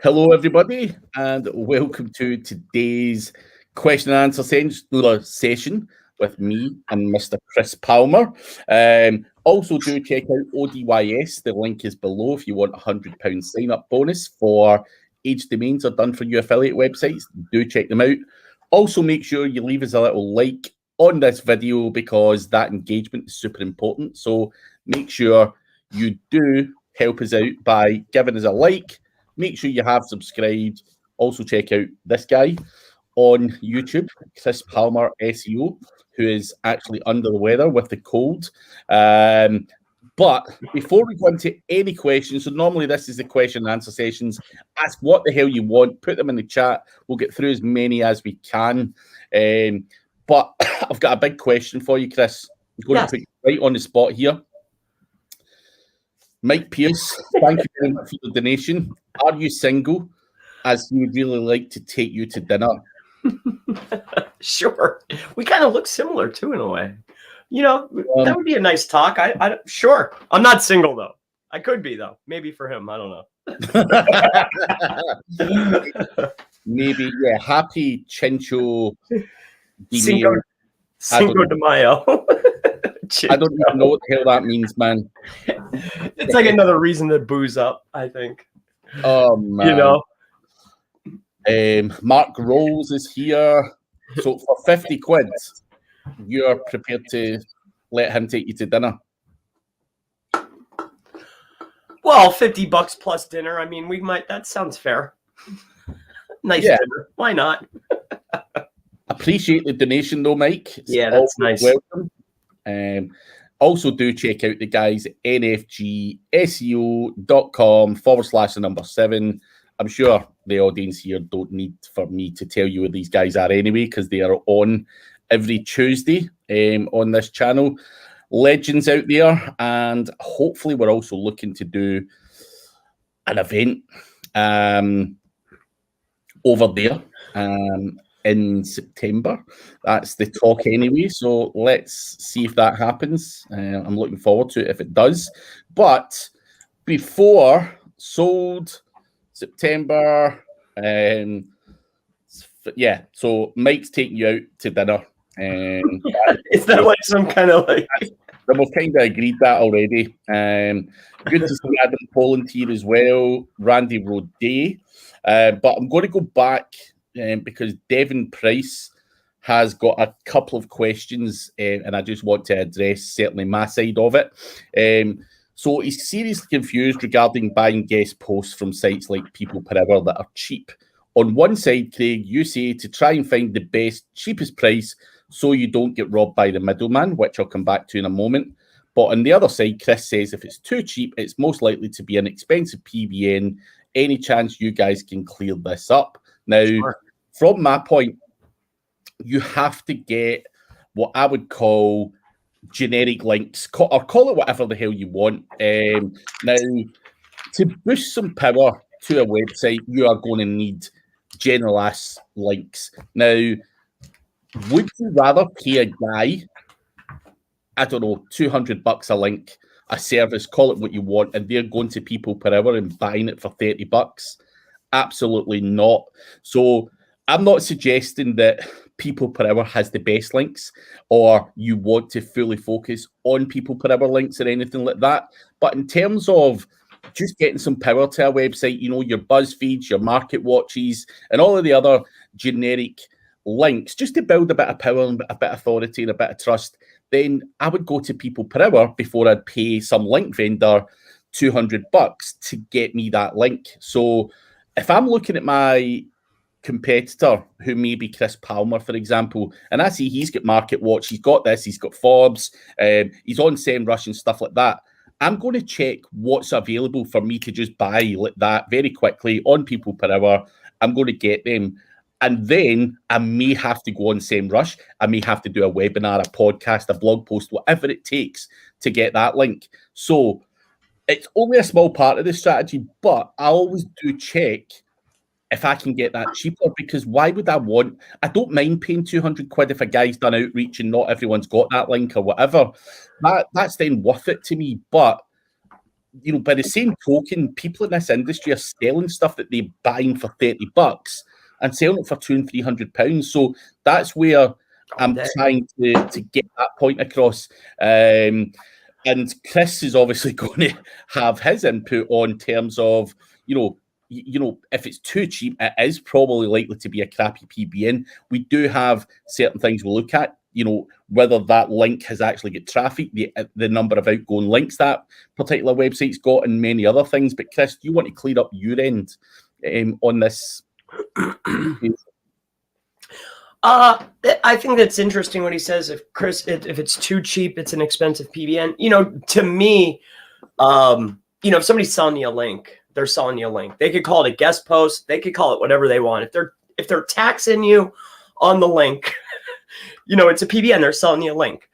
Hello, everybody, and welcome to today's question and answer session with me and Mr. Chris Palmer. Also, do check out ODYS. The link is below if you want a £100 sign-up bonus for Age Domains are done for you affiliate websites. Do check them out. Also, make sure you leave us a little like on this video because that engagement is super important. So make sure you do help us out by giving us a like. Make sure you have subscribed. Also, check out this guy on YouTube, Chris Palmer SEO, who is actually under the weather with the cold. But before we go into any questions, so normally this is the question and answer sessions. Ask what the hell you want. Put them in the chat. We'll get through as many as we can. But I've got a big question for you, Chris. I'm going to put you right on the spot here. Mike Pierce, thank you very much for the donation. Are you single, as he would really like to take you to dinner? Sure. We kind of look similar, too, in a way. You know, that would be a nice talk. Sure. I'm not single, though. I could be, though. Maybe for him. I don't know. Maybe, yeah. Happy Cinco Cinco de Mayo. I don't even know what the hell that means, man. It's like another reason to booze up, I think. Oh, man. You know? Mark Rolls is here. So for 50 quid, you're prepared to let him take you to dinner? Well, $50 plus dinner. I mean, that sounds fair. Nice dinner. Why not? Appreciate the donation, though, Mike. Yeah, that's nice. Welcome. Also, do check out the guys at nfgseo.com/7. I'm sure the audience here don't need for me to tell you where these guys are anyway, because they are on every Tuesday on this channel. Legends out there, and hopefully we're also looking to do an event over there in September. That's the talk anyway, so let's see if that happens. I'm looking forward to it if it does. But before sold September, so Mike's taking you out to dinner. Is that like some kind of like? We've kind of agreed that already. Good to see Adam Poland here as well, Randy Roday. But I'm going to go back because Devin Price has got a couple of questions, and I just want to address certainly my side of it. So he's seriously confused regarding buying guest posts from sites like People Per Hour that are cheap. On one side, Craig, you say to try and find the best, cheapest price so you don't get robbed by the middleman, which I'll come back to in a moment. But on the other side, Chris says if it's too cheap, it's most likely to be an expensive PBN. Any chance you guys can clear this up? Now, from my point, you have to get what I would call generic links, or call it whatever the hell you want. Now, to boost some power to a website, you are going to need general-ass links. Now, would you rather pay a guy, I don't know, $200 a link, a service, call it what you want, and they're going to People Per Hour and buying it for $30? Absolutely not. So I'm not suggesting that People Per Hour has the best links or you want to fully focus on People Per Hour links or anything like that. But in terms of just getting some power to a website, you know, your BuzzFeeds, your Market Watches, and all of the other generic links, just to build a bit of power and a bit of authority and a bit of trust, then I would go to People Per Hour before I'd pay some link vendor $200 to get me that link. So if I'm looking at my competitor, who may be Chris Palmer, for example, and I see he's got Market Watch, he's got this, he's got Forbes, he's on SEMrush and stuff like that, I'm going to check what's available for me to just buy like that very quickly on People Per Hour. I'm going to get them. And then I may have to go on SEMrush. I may have to do a webinar, a podcast, a blog post, whatever it takes to get that link. So it's only a small part of the strategy, but I always do check if I can get that cheaper, because why would I don't mind paying 200 quid if a guy's done outreach and not everyone's got that link or whatever. That's then worth it to me. But by the same token, people in this industry are selling stuff that they're buying for $30 and selling it for £200 and £300. So that's where I'm trying to get that point across. And Chris is obviously going to have his input on terms of, if it's too cheap, it is probably likely to be a crappy PBN. We do have certain things we look at, whether that link has actually got traffic, the number of outgoing links that particular website's got, and many other things. But Chris, do you want to clear up your end on this? I think that's interesting what he says. If it's too cheap, it's an expensive PBN. To me, if somebody's selling you a link, they're selling you a link. They could call it a guest post. They could call it whatever they want. If they're taxing you on the link, it's a PBN. They're selling you a link,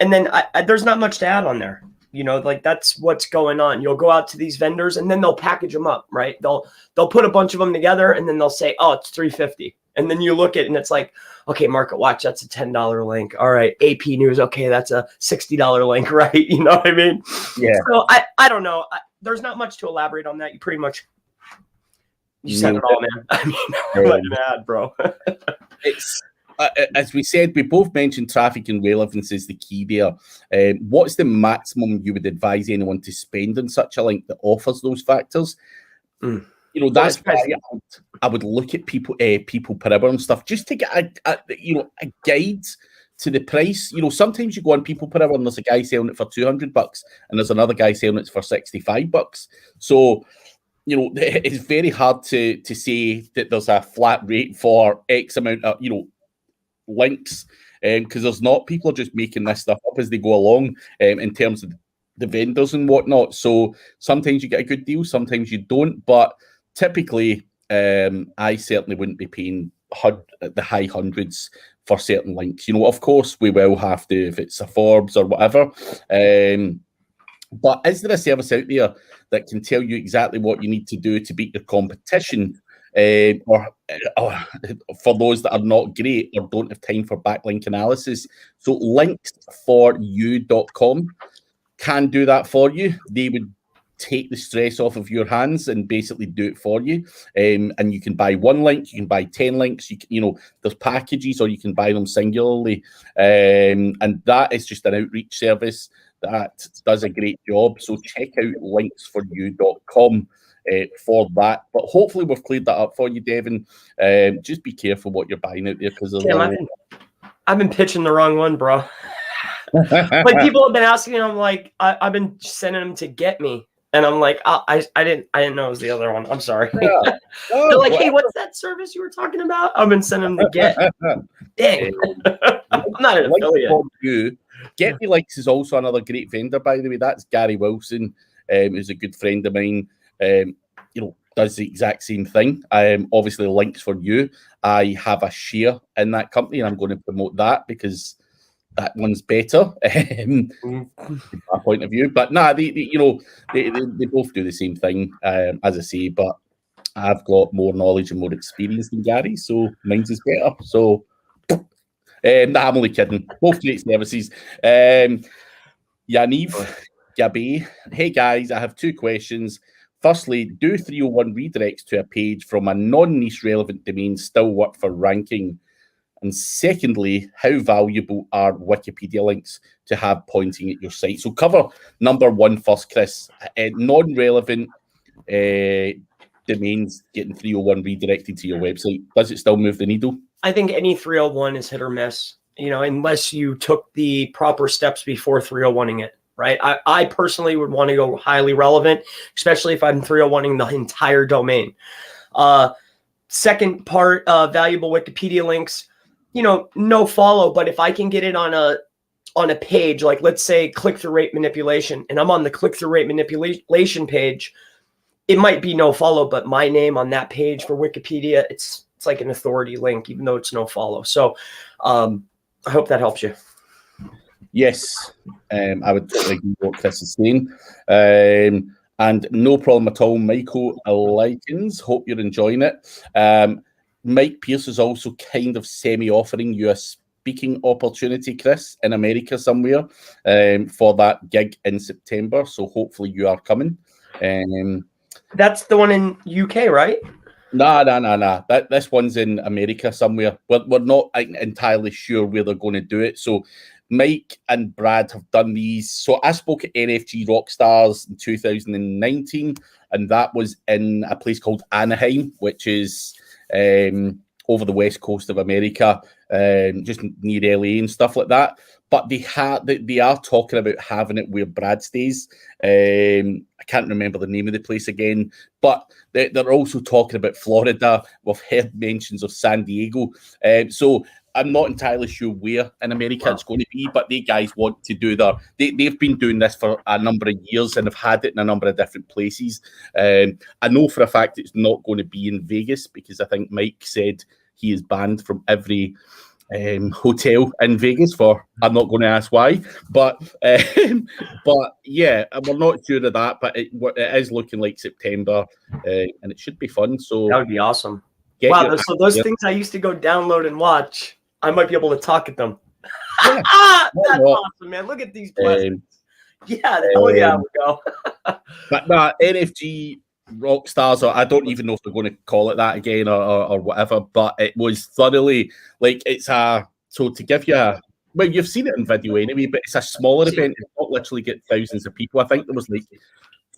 and then there's not much to add on there. That's what's going on. You'll go out to these vendors, and then they'll package them up, right? They'll put a bunch of them together, and then they'll say, "Oh, it's $350." And then you look at it, and it's like, okay, Market Watch, that's a $10 link. All right, AP News, okay, that's a $60 link, right? You know what I mean? Yeah. So I don't know. There's not much to elaborate on that. You pretty much said it all, man. I mean, what an ad, bro. It's as we said, we both mentioned traffic and relevance is the key there. What's the maximum you would advise anyone to spend on such a link that offers those factors? That's why I would look at people per hour and stuff just to get a guide to the price. Sometimes you go on people per hour and there's a guy selling it for $200 and there's another guy selling it for $65. So it's very hard to say that there's a flat rate for X amount of links, because there's not. People are just making this stuff up as they go along in terms of the vendors and whatnot. So sometimes you get a good deal, sometimes you don't. But typically, I certainly wouldn't be paying the high hundreds for certain links. Of course, we will have to if it's a Forbes or whatever. But is there a service out there that can tell you exactly what you need to do to beat your competition? Or for those that are not great or don't have time for backlink analysis? So linksforyou.com can do that for you. They would take the stress off of your hands and basically do it for you. And you can buy one link, you can buy 10 links, there's packages, or you can buy them singularly. And that is just an outreach service that does a great job. So check out linksforyou.com for that. But hopefully we've cleared that up for you, Devin. Just be careful what you're buying out there, because I've been pitching the wrong one, bro. Like, people have been asking me, I'm like, I've been sending them to Get Me, and I'm like, I didn't know it was the other one. I'm sorry. Yeah. They're like, hey, what's that service you were talking about? I've been sending them to Get. Dang, I'm not an affiliate. Get Me Likes is also another great vendor, by the way. That's Gary Wilson, who's a good friend of mine. Does the exact same thing. Obviously, Links for You, I have a share in that company, and I'm going to promote that because that one's better from my point of view. But they both do the same thing, as I say. But I've got more knowledge and more experience than Gary, so mine's is better. So I'm only kidding. Both great services. Yaniv Gabe, hey guys, I have two questions. Firstly, do 301 redirects to a page from a non-niche relevant domain still work for ranking? And secondly, how valuable are Wikipedia links to have pointing at your site? So cover number one first, Chris. Non-relevant domains getting 301 redirected to your website. Does it still move the needle? I think any 301 is hit or miss, unless you took the proper steps before 301ing it. Right. I personally would want to go highly relevant, especially if I'm 301ing the entire domain. Second part, valuable Wikipedia links, no follow. But if I can get it on a page, like let's say click-through rate manipulation, and I'm on the click-through rate manipulation page, it might be no follow, but my name on that page for Wikipedia, it's like an authority link, even though it's no follow. So I hope that helps you. Yes, I would totally agree with what Chris is saying. And no problem at all, Michael Likens. Hope you're enjoying it. Mike Pierce is also kind of semi-offering you a speaking opportunity, Chris, in America somewhere for that gig in September. So hopefully you are coming. That's the one in UK, right? Nah. This one's in America somewhere. We're not entirely sure where they're going to do it. So Mike and Brad have done these. So I spoke at NFG Rockstars in 2019, and that was in a place called Anaheim, which is over the west coast of America, just near LA and stuff like that. But they are talking about having it where Brad stays. I can't remember the name of the place again, but they're also talking about Florida. We've heard mentions of San Diego. So I'm not entirely sure where in America it's going to be, but they guys want to do they've been doing this for a number of years and have had it in a number of different places. I know for a fact it's not going to be in Vegas because I think Mike said he is banned from every hotel in Vegas for, I'm not going to ask why, but yeah, we're not sure of that, but it is looking like September, and it should be fun. So that would be awesome. Wow, so those things I used to go download and watch, I might be able to talk at them. Yeah, that's awesome, man. Look at these blessings. Yeah, hell yeah, we go. But no, NFG Rockstars, or I don't even know if they're going to call it that again or whatever, but it was thoroughly like so to give you well, you've seen it in video anyway, but it's a smaller event. It's not literally get thousands of people. I think there was like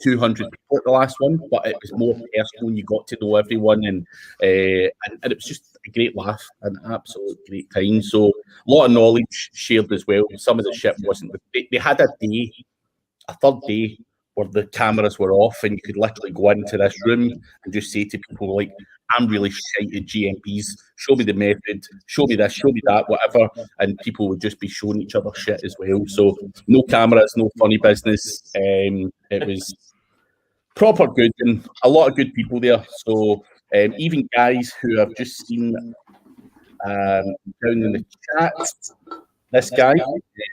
200 people at the last one, but it was more personal. You got to know everyone, and it was just a great laugh, an absolute great time. So a lot of knowledge shared as well. Some of the shit wasn't. They had a third day, where the cameras were off, and you could literally go into this room and just say to people like, "I'm really shite at GMPs. Show me the method. Show me this. Show me that. Whatever." And people would just be showing each other shit as well. So no cameras, no funny business. It was proper good, and a lot of good people there. So even guys who have just seen down in the chat, this guy,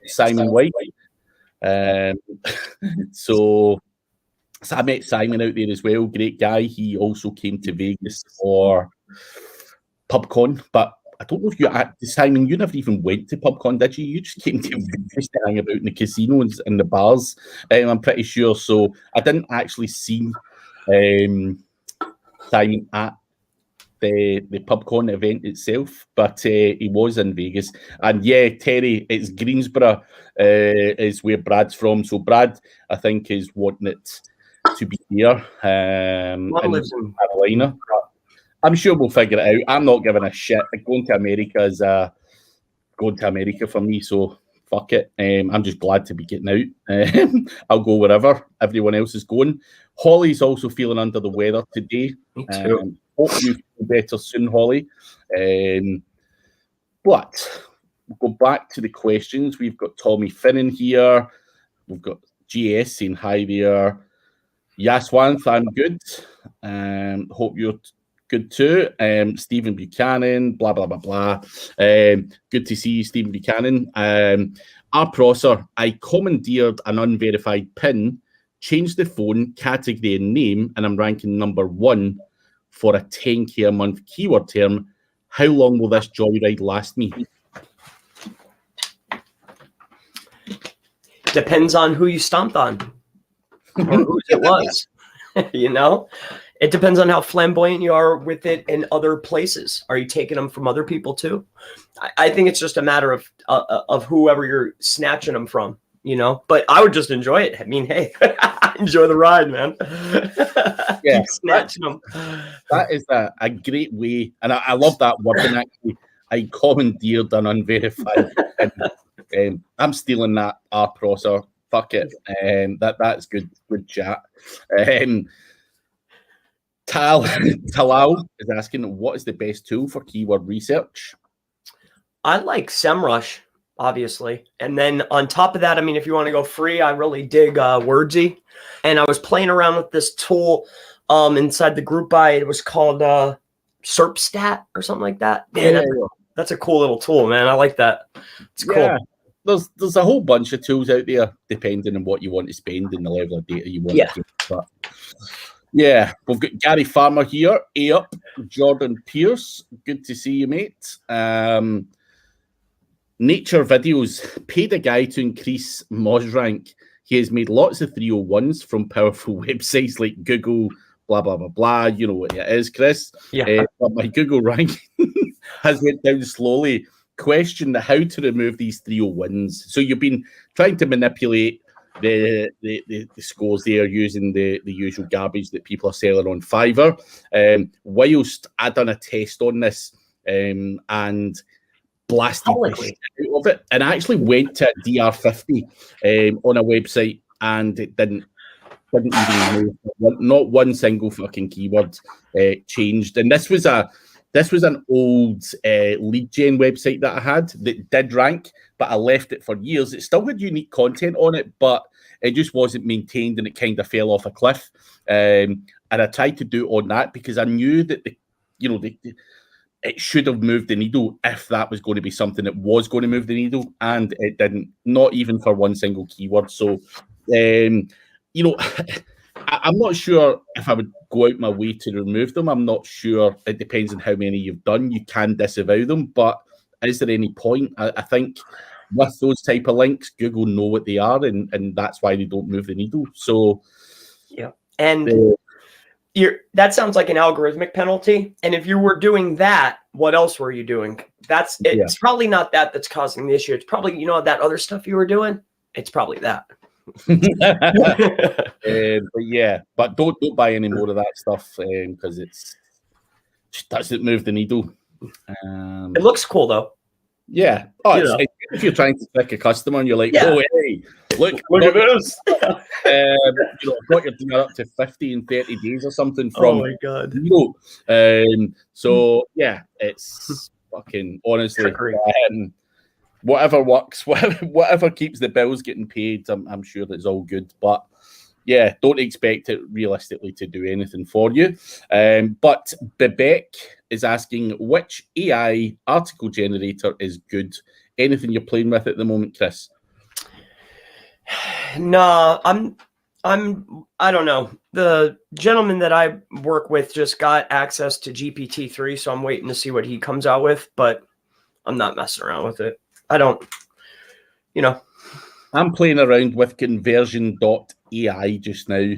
Simon White. So I met Simon out there as well. Great guy. He also came to Vegas for PubCon, but I don't know if Simon, you never even went to PubCon, did you? You just came to Vegas to hang about in the casinos and the bars. I'm pretty sure. So I didn't actually see Simon at the PubCon event itself, but he was in Vegas. And yeah, Terry, it's Greensboro is where Brad's from. So Brad, I think, is wanting it to be here in Carolina. I'm sure we'll figure it out. I'm not giving a shit. Going to America is going to America for me, so fuck it. I'm just glad to be getting out. I'll go wherever everyone else is going. Holly's also feeling under the weather today. Me too. Hope you feel better soon, Holly. But we'll go back to the questions. We've got Tommy Finnan here. We've got GS saying hi there. Yaswanth, I'm good. Hope you're good too. Stephen Buchanan, blah, blah, blah, blah. Good to see you, Stephen Buchanan. Our processor, I commandeered an unverified PIN, changed the phone, category and name, and I'm ranking number 1 for a 10K a month keyword term. How long will this joyride last me? Depends on who you stomped on or who it was. You know, it depends on how flamboyant you are with it in other places. Are you taking them from other people too? I think it's just a matter of whoever you're snatching them from, you know, but I would just enjoy it. I mean, hey, enjoy the ride, man. Yeah, keep snatching them. That is a great way, and I love that wording. Actually, I commandeered an unverified. I'm stealing that processor. Fuck it. That's good. Good chat. Talal is asking, what is the best tool for keyword research? I like SEMrush, obviously. And then on top of that, I mean, if you want to go free, I really dig Wordsy. And I was playing around with this tool inside the group buy. It was called SERPstat or something like that. Man, that's a cool little tool, man. I like that. It's cool. Yeah. There's a whole bunch of tools out there, depending on what you want to spend and the level of data you want to get. But yeah, we've got Gary Farmer here. A up, Jordan Pierce. Good to see you, mate. Nature Videos paid a guy to increase Moz rank. He has made lots of 301s from powerful websites like Google, blah, blah, blah, blah. You know what it is, Chris. Yeah. But my Google rank has went down slowly. Question how to remove these 301s. So you've been trying to manipulate the scores there using the usual garbage that people are selling on Fiverr. Whilst I done a test on this and blasted the shit out of it, and I actually went to DR50 on a website, and it didn't even move. Not one single fucking keyword changed. And this was an old lead gen website that I had that did rank, but I left it for years. It still had unique content on it, but it just wasn't maintained, and it kind of fell off a cliff. And I tried to do it on that because I knew that it should have moved the needle if that was going to be something that was going to move the needle, and it didn't, not even for one single keyword. So, I'm not sure if I would go out my way to remove them. I'm not sure. It depends on how many you've done. You can disavow them, but is there any point? I think with those type of links, Google know what they are, and that's why they don't move the needle. So, yeah, and that sounds like an algorithmic penalty. And if you were doing that, what else were you doing? It's probably not that's causing the issue. It's probably, that other stuff you were doing. It's probably that. But don't buy any more of that stuff because it doesn't move the needle. It looks cool though. Yeah. If you're trying to trick a customer and you're like, oh, hey, look at this. Got your dinner up to 50 in 30 days or something from. Oh my God. So yeah, it's fucking honestly. Whatever works, whatever keeps the bills getting paid, I'm sure that's all good. But yeah, don't expect it realistically to do anything for you. But Bebek is asking, which AI article generator is good? Anything you're playing with at the moment, Chris? No, I don't know. The gentleman that I work with just got access to GPT-3, so I'm waiting to see what he comes out with, but I'm not messing around with it. I don't, I'm playing around with conversion.ai just now.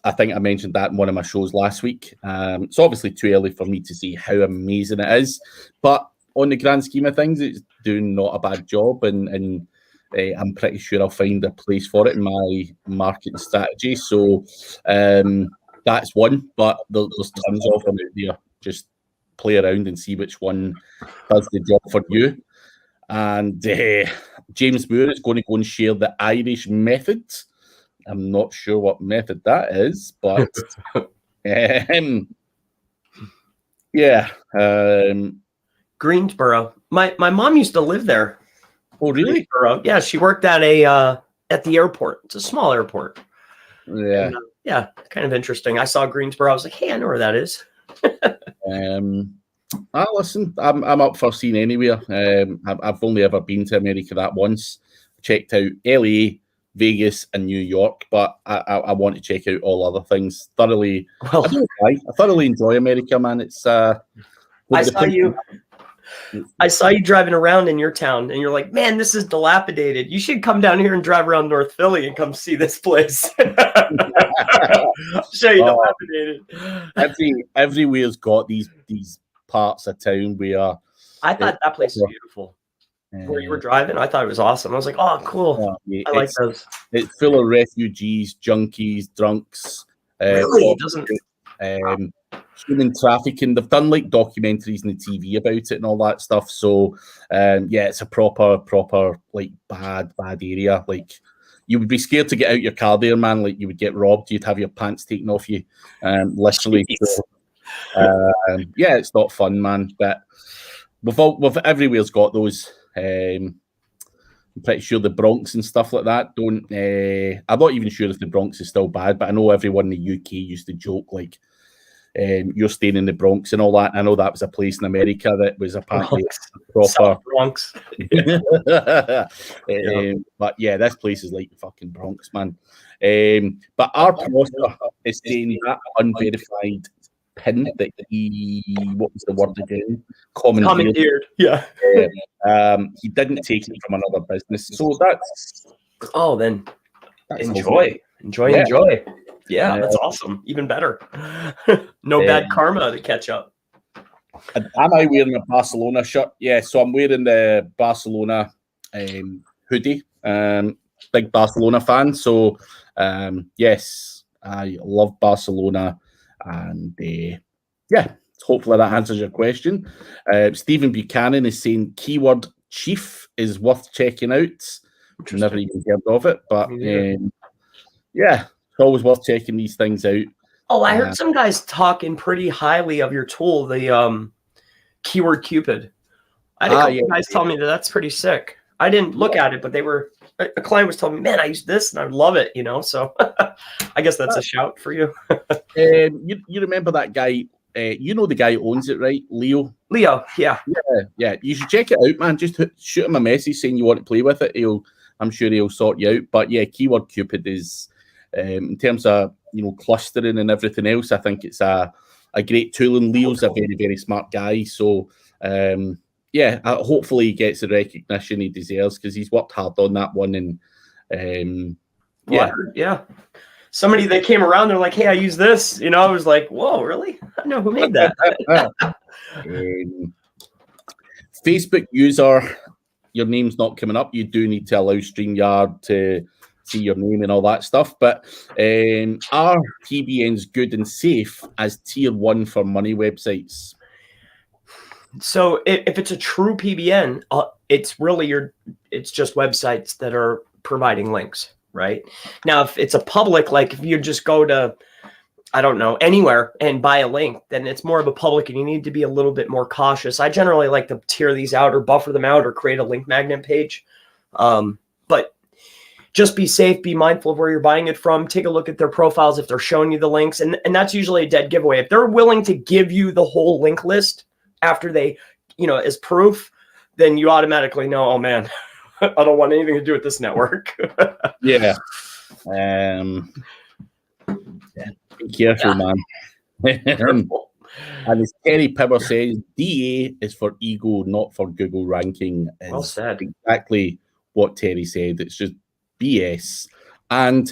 I think I mentioned that in one of my shows last week. It's obviously too early for me to see how amazing it is, but on the grand scheme of things, it's doing not a bad job, and I'm pretty sure I'll find a place for it in my marketing strategy. So that's one, but there's tons of them out there. Just play around and see which one does the job for you. And James Moore is going to go and share the Irish method. I'm not sure what method that is, but Greensboro. My mom used to live there. Oh, really? Greensboro. Yeah, she worked at at the airport. It's a small airport. Yeah. And, kind of interesting. I saw Greensboro. I was like, hey, I know where that is. Listen, I'm up for seeing anywhere. I've only ever been to America that once. Checked out LA, Vegas, and New York, but I want to check out all other things thoroughly. Well, I thoroughly enjoy America, man. It's I saw you driving around in your town, and you're like, man, this is dilapidated. You should come down here and drive around North Philly and come see this place. Show you dilapidated. Everywhere's got these parts of town where I thought that place was beautiful. Where you were driving, I thought it was awesome. I was like, oh, cool. I like those. It's full of refugees, junkies, drunks. Really? Human trafficking. They've done like documentaries and the TV about it and all that stuff. So it's a proper like bad area. Like you would be scared to get out your car there, man. Like you would get robbed. You'd have your pants taken off you, literally. So, it's not fun, man. But we've everywhere's got those. I'm pretty sure the Bronx and stuff like that don't. I'm not even sure if the Bronx is still bad, but I know everyone in the UK used to joke like, you're staying in the Bronx and all that. I know that was a place in America that was apparently proper South Bronx. But yeah, this place is like the fucking Bronx, man. But our poster is saying that unverified pin that he, what was the word again? Commandeered. Yeah. He didn't take it from another business. So that's enjoy. Yeah, that's awesome. Even better. No bad karma to catch up. Am I wearing a Barcelona shirt? Yeah, so I'm wearing the Barcelona hoodie. Big Barcelona fan. So, yes, I love Barcelona. And hopefully that answers your question. Stephen Buchanan is saying keyword chief is worth checking out. Never even heard of it, but it's always worth checking these things out. Oh, I heard some guys talking pretty highly of your tool, the Keyword Cupid. I had a couple guys tell me that's pretty sick. I didn't look at it, but a client was telling me, man, I use this and I love it, so I guess that's a shout for you. You remember that guy, the guy who owns it, right? Leo, yeah. You should check it out, man. Just shoot him a message saying you want to play with it. I'm sure he'll sort you out. But yeah, Keyword Cupid is, in terms of, clustering and everything else, I think it's a great tool, and Leo's a very, very smart guy. So, hopefully he gets the recognition he deserves because he's worked hard on that one. And somebody that came around, they're like, hey, I use this. I was like, whoa, really? I know who made that. Facebook user, your name's not coming up. You do need to allow StreamYard to see your name and all that stuff. But are TBNs good and safe as tier 1 for money websites? So if it's a true PBN, it's really it's just websites that are providing links, right? Now, if it's a public, like if you just go to, I don't know, anywhere and buy a link, then it's more of a public and you need to be a little bit more cautious. I generally like to tier these out or buffer them out or create a link magnet page. But just be safe, be mindful of where you're buying it from, take a look at their profiles if they're showing you the links. And that's usually a dead giveaway. If they're willing to give you the whole link list after they, as proof, then you automatically know, oh man, I don't want anything to do with this network. Yeah. Be careful, man. And as Terry Pibber says, DA is for ego, not for Google ranking. Well said. Exactly what Terry said. It's just BS. And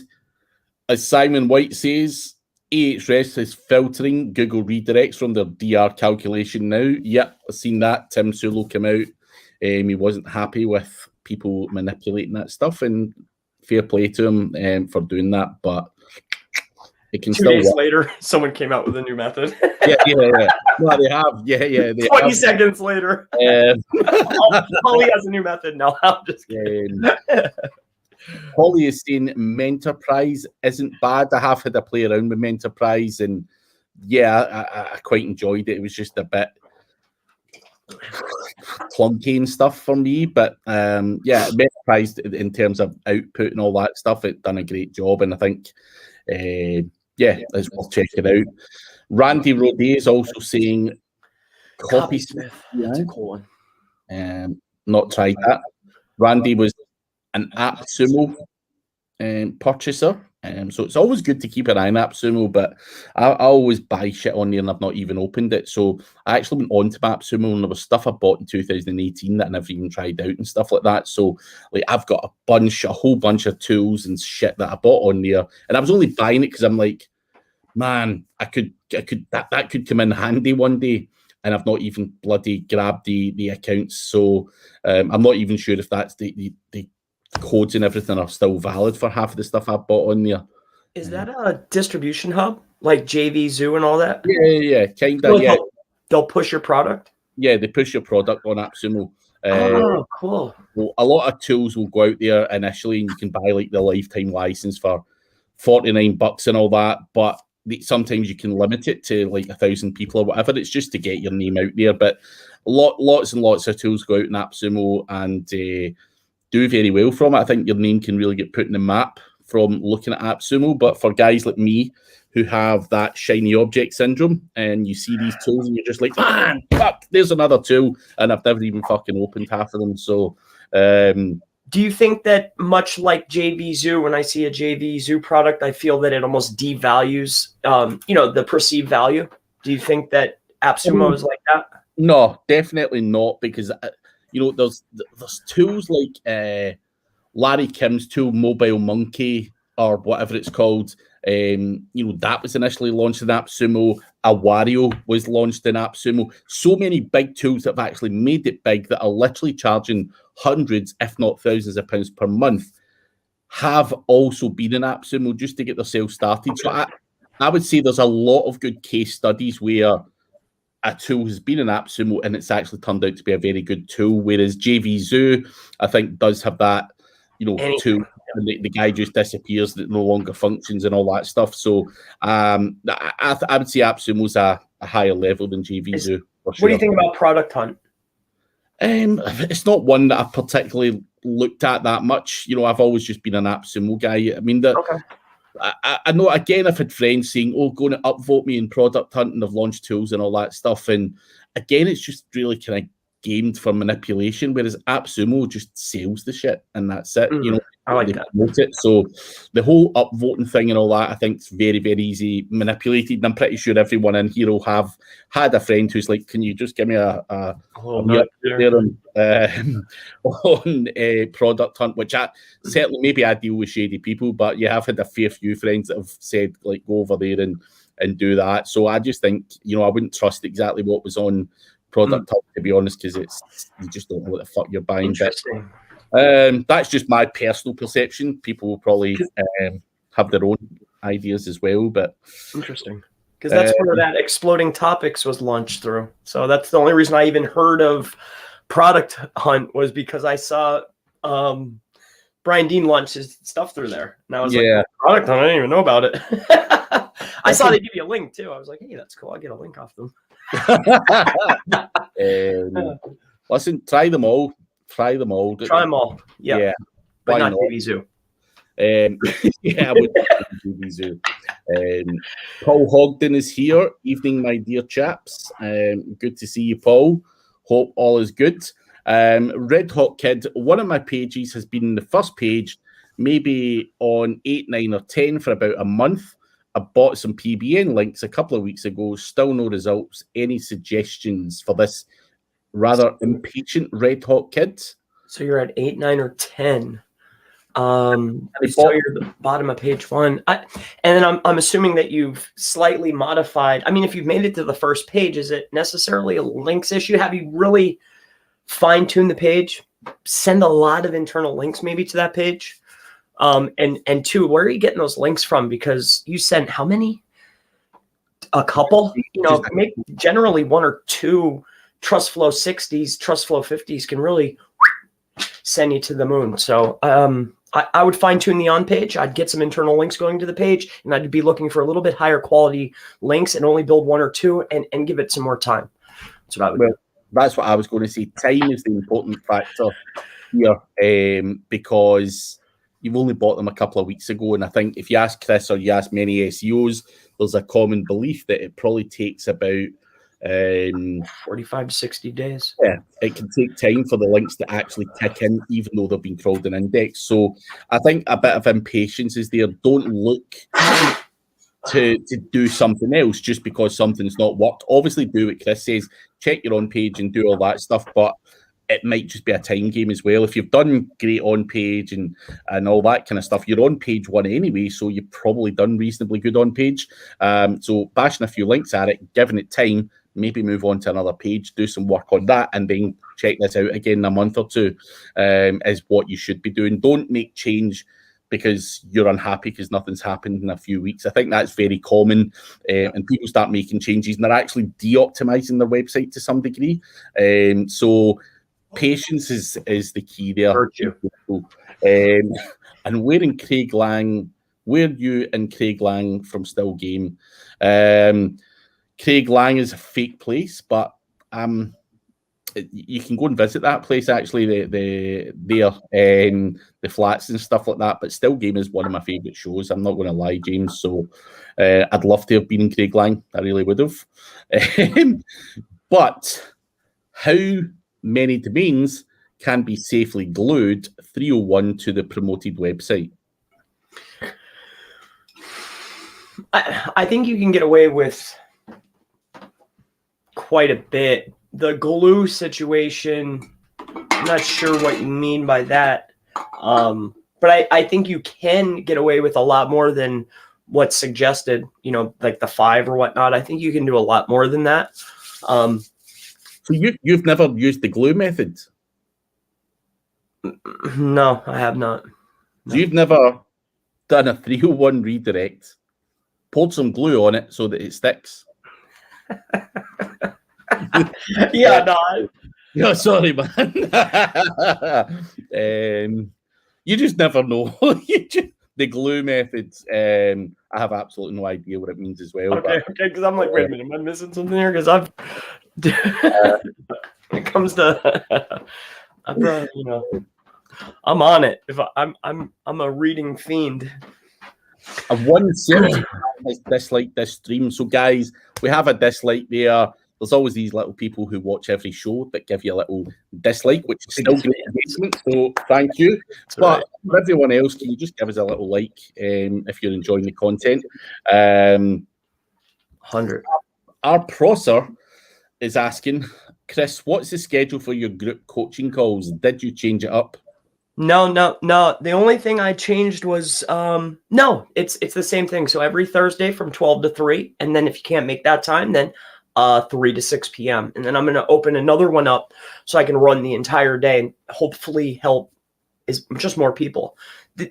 as Simon White says, Ahrefs is filtering Google redirects from their DR calculation now. Yep, I've seen that. Tim Sulo came out. He wasn't happy with people manipulating that stuff, and fair play to him for doing that. But it can 2 still days work. Later, someone came out with a new method. Yeah. No, they have. Yeah. 20 seconds later. Holly has a new method. No, I'm just kidding. Holly is saying Menterprise isn't bad. I have had a play around with Menterprise, and I quite enjoyed it. It was just a bit clunky and stuff for me, but Menterprise in terms of output and all that stuff, it done a great job, and I think it's worth checking out. Randy Rodet is also saying Copysmith. That's a cool one. Not tried that. Randy was an Appsumo purchaser. So it's always good to keep an eye on Appsumo, but I always buy shit on there and I've not even opened it. So I actually went on to Appsumo and there was stuff I bought in 2018 that I never even tried out and stuff like that. So like I've got a whole bunch of tools and shit that I bought on there, and I was only buying it because I'm like, man, that could come in handy one day. And I've not even bloody grabbed the accounts. So I'm not even sure if that's the codes and everything are still valid for half of the stuff I bought on there. Is that a distribution hub like JV Zoo and all that? Yeah, kind of. Yeah, they'll push your product. Yeah, they push your product on Appsumo. Cool. Well, a lot of tools will go out there initially, and you can buy like the lifetime license for $49 and all that. But sometimes you can limit it to like 1,000 people or whatever. It's just to get your name out there. But lots and lots of tools go out in Appsumo and do very well from it. I think your name can really get put in the map from looking at Appsumo. But for guys like me who have that shiny object syndrome, and you see these tools and you're just like, man, fuck, there's another tool, and I've never even fucking opened half of them. So do you think that much like JV Zoo, when I see a JV Zoo product, I feel that it almost devalues the perceived value? Do you think that Appsumo is like that? No, definitely not, because there's tools like Larry Kim's tool, Mobile Monkey, or whatever it's called. That was initially launched in Appsumo. Awario was launched in Appsumo. So many big tools that have actually made it big that are literally charging hundreds, if not thousands of pounds per month, have also been in Appsumo just to get themselves started. So I would say there's a lot of good case studies where a tool has been in Appsumo and it's actually turned out to be a very good tool, whereas JVZoo, I think, does have that, tool, and the guy just disappears, that no longer functions and all that stuff. So I would say Appsumo's a higher level than JVZoo. What do you think about Product Hunt? It's not one that I've particularly looked at that much. I've always just been an Appsumo guy. I mean, I know, again, I've had friends saying, oh, going to upvote me in Product Hunt, and they've launched tools and all that stuff. And again, it's just really kind of gamed for manipulation, whereas Appsumo just sells the shit and that's it. I like that. It. So the whole upvoting thing and all that, I think, is very, very easy manipulated. And I'm pretty sure everyone in here will have had a friend who's like, can you just give me a there on Product Hunt, which certainly, maybe I deal with shady people, but you have had a fair few friends that have said, like, go over there and do that. So I just think, I wouldn't trust exactly what was on Product Hunt, to be honest, because you just don't know what the fuck you're buying. Interesting. That's just my personal perception. People will probably have their own ideas as well, but interesting, because that's where that Exploding Topics was launched through. So that's the only reason I even heard of Product Hunt, was because I saw Brian Dean launch his stuff through there, and I was like, Product Hunt, I didn't even know about it. I saw they give you a link too. I was like, hey, that's cool. I'll get a link off them. Listen, try them all. Try them all. Yeah. But not JVZoo. I would JVZoo. Paul Hogden is here. Evening, my dear chaps. Good to see you, Paul. Hope all is good. RedhotKid, one of my pages has been the first page, maybe on 8, 9, or 10 for about a month. I bought some PBN links a couple of weeks ago. Still no results. Any suggestions for this rather impatient RedhotKid? So you're at 8, 9, or 10. So you're at the bottom of page 1. And then I'm assuming that you've slightly modified. I mean, if you've made it to the first page, is it necessarily a links issue? Have you really fine-tuned the page? Send a lot of internal links maybe to that page. And 2, where are you getting those links from? Because you sent how many? A couple? Maybe generally 1 or 2 TrustFlow 60s, TrustFlow 50s can really send you to the moon. So I would fine tune the on page. I'd get some internal links going to the page, and I'd be looking for a little bit higher quality links and only build 1 or 2 and give it some more time. That's what I would do. That's what I was going to say. Time is the important factor here, because you've only bought them a couple of weeks ago. And I think if you ask Chris or you ask many SEOs, there's a common belief that it probably takes about 45 to 60 days. Yeah, it can take time for the links to actually tick in, even though they've been crawled and indexed. So I think a bit of impatience is there. Don't look to do something else just because something's not worked. Obviously, do what Chris says, check your own page and do all that stuff, but it might just be a time game as well. If you've done great on page and all that kind of stuff, you're on page 1 anyway, so you've probably done reasonably good on page. So bashing a few links at it, giving it time, maybe move on to another page, do some work on that, and then check this out again in a month or 2 is what you should be doing. Don't make change because you're unhappy because nothing's happened in a few weeks. I think that's very common, and people start making changes and they're actually de-optimizing their website to some degree. So patience is the key there. Virtue. And where you and Craig Lang from Still Game? Craig Lang is a fake place, but you can go and visit that place actually. The flats and stuff like that. But Still Game is one of my favourite shows. I'm not going to lie, James. So I'd love to have been in Craig Lang. I really would have. But how many domains can be safely glued 301 to the promoted website? I think you can get away with quite a bit. The glue situation, I'm not sure what you mean by that. But I think you can get away with a lot more than what's suggested, you know, like the 5 or whatnot. I think you can do a lot more than that. So you've never used the glue method? No, I have not. So you've never done a 301 redirect, poured some glue on it so that it sticks? Yeah, no. No, sorry, man. You just never know. The glue methods, I have absolutely no idea what it means as well. Okay, because I'm like, wait a minute, am I missing something here? Because I've when it comes to you know, I'm on it. If I'm a reading fiend. And one seriously has disliked this stream. So guys, we have a dislike there. There's always these little people who watch every show that give you a little dislike, which is still great engagement. So thank you. But for everyone else, can you just give us a little like if you're enjoying the content? 100. Our prosser is asking, Chris, what's the schedule for your group coaching calls? Did you change it up? No. The only thing I changed was no, it's the same thing. So every Thursday from 12 to 3, and then if you can't make that time, then 3 to 6 p.m. And then I'm going to open another one up so I can run the entire day and hopefully help is just more people.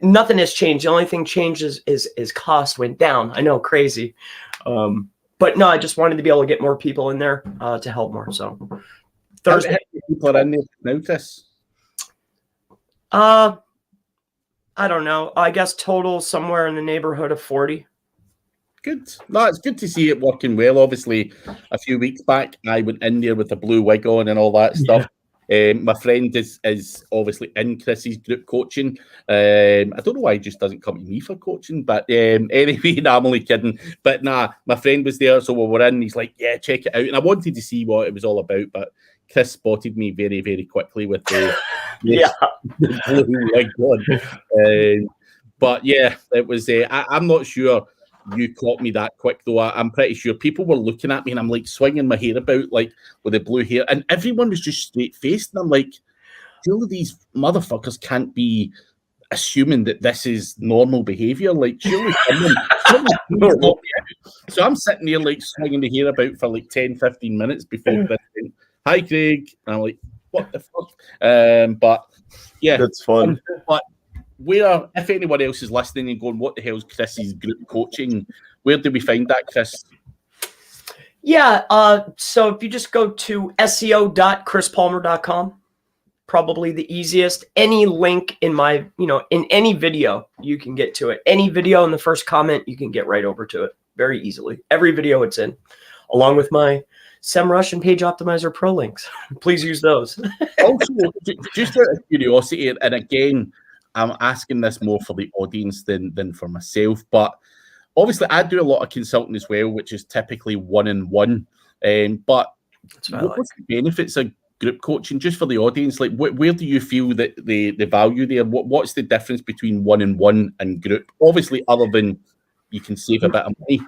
Nothing has changed. The only thing changes is cost went down. I know, crazy. But no, I just wanted to be able to get more people in there to help more. So Thursday. How many people are in there now, Chris? I don't know. I guess total somewhere in the neighborhood of 40. Good. No, it's good to see it working well. Obviously, a few weeks back, I went in there with a blue wig on and all that stuff. My friend is obviously in Chris's group coaching. I don't know why he just doesn't come to me for coaching, but anyway, no, I'm only kidding. But nah, my friend was there, so we were in. He's like, yeah, check it out. And I wanted to see what it was all about, but Chris spotted me very, very quickly with the, the blue wig on. But yeah, it was. I'm not sure you caught me that quick, though. I'm pretty sure people were looking at me and I'm like swinging my hair about like with the blue hair, and everyone was just straight faced. And I'm like, surely these motherfuckers can't be assuming that this is normal behavior. Like, surely someone. So I'm sitting there like swinging the hair about for like 10-15 minutes before Chris went, hi, Craig. And I'm like, what the fuck? But yeah, that's fun. But where, if anyone else is listening and going, what the hell's Chris's group coaching? Where do we find that, Chris? Yeah, so if you just go to seo.chrispalmer.com, probably the easiest. Any link in my, in any video, you can get to it. Any video in the first comment, you can get right over to it very easily. Every video it's in, along with my SEMrush and Page Optimizer Pro links. Please use those. Also, just out of curiosity, and again, I'm asking this more for the audience than for myself, but obviously I do a lot of consulting as well, which is typically one-on-one. But what's the benefits of group coaching just for the audience? Like, where do you feel that the value there? What's the difference between one-on-one and group? Obviously, other than you can save a bit of money.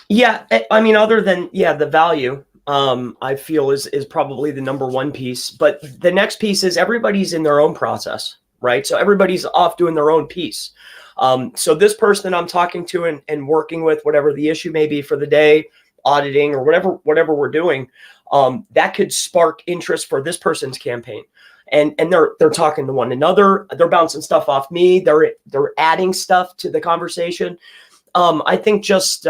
Yeah, I mean, other than the value, I feel is probably the number one piece. But the next piece is everybody's in their own process, right? So everybody's off doing their own piece. So this person I'm talking to and working with, whatever the issue may be for the day, auditing or whatever we're doing, that could spark interest for this person's campaign. And they're talking to one another. They're bouncing stuff off me. They're adding stuff to the conversation. I think just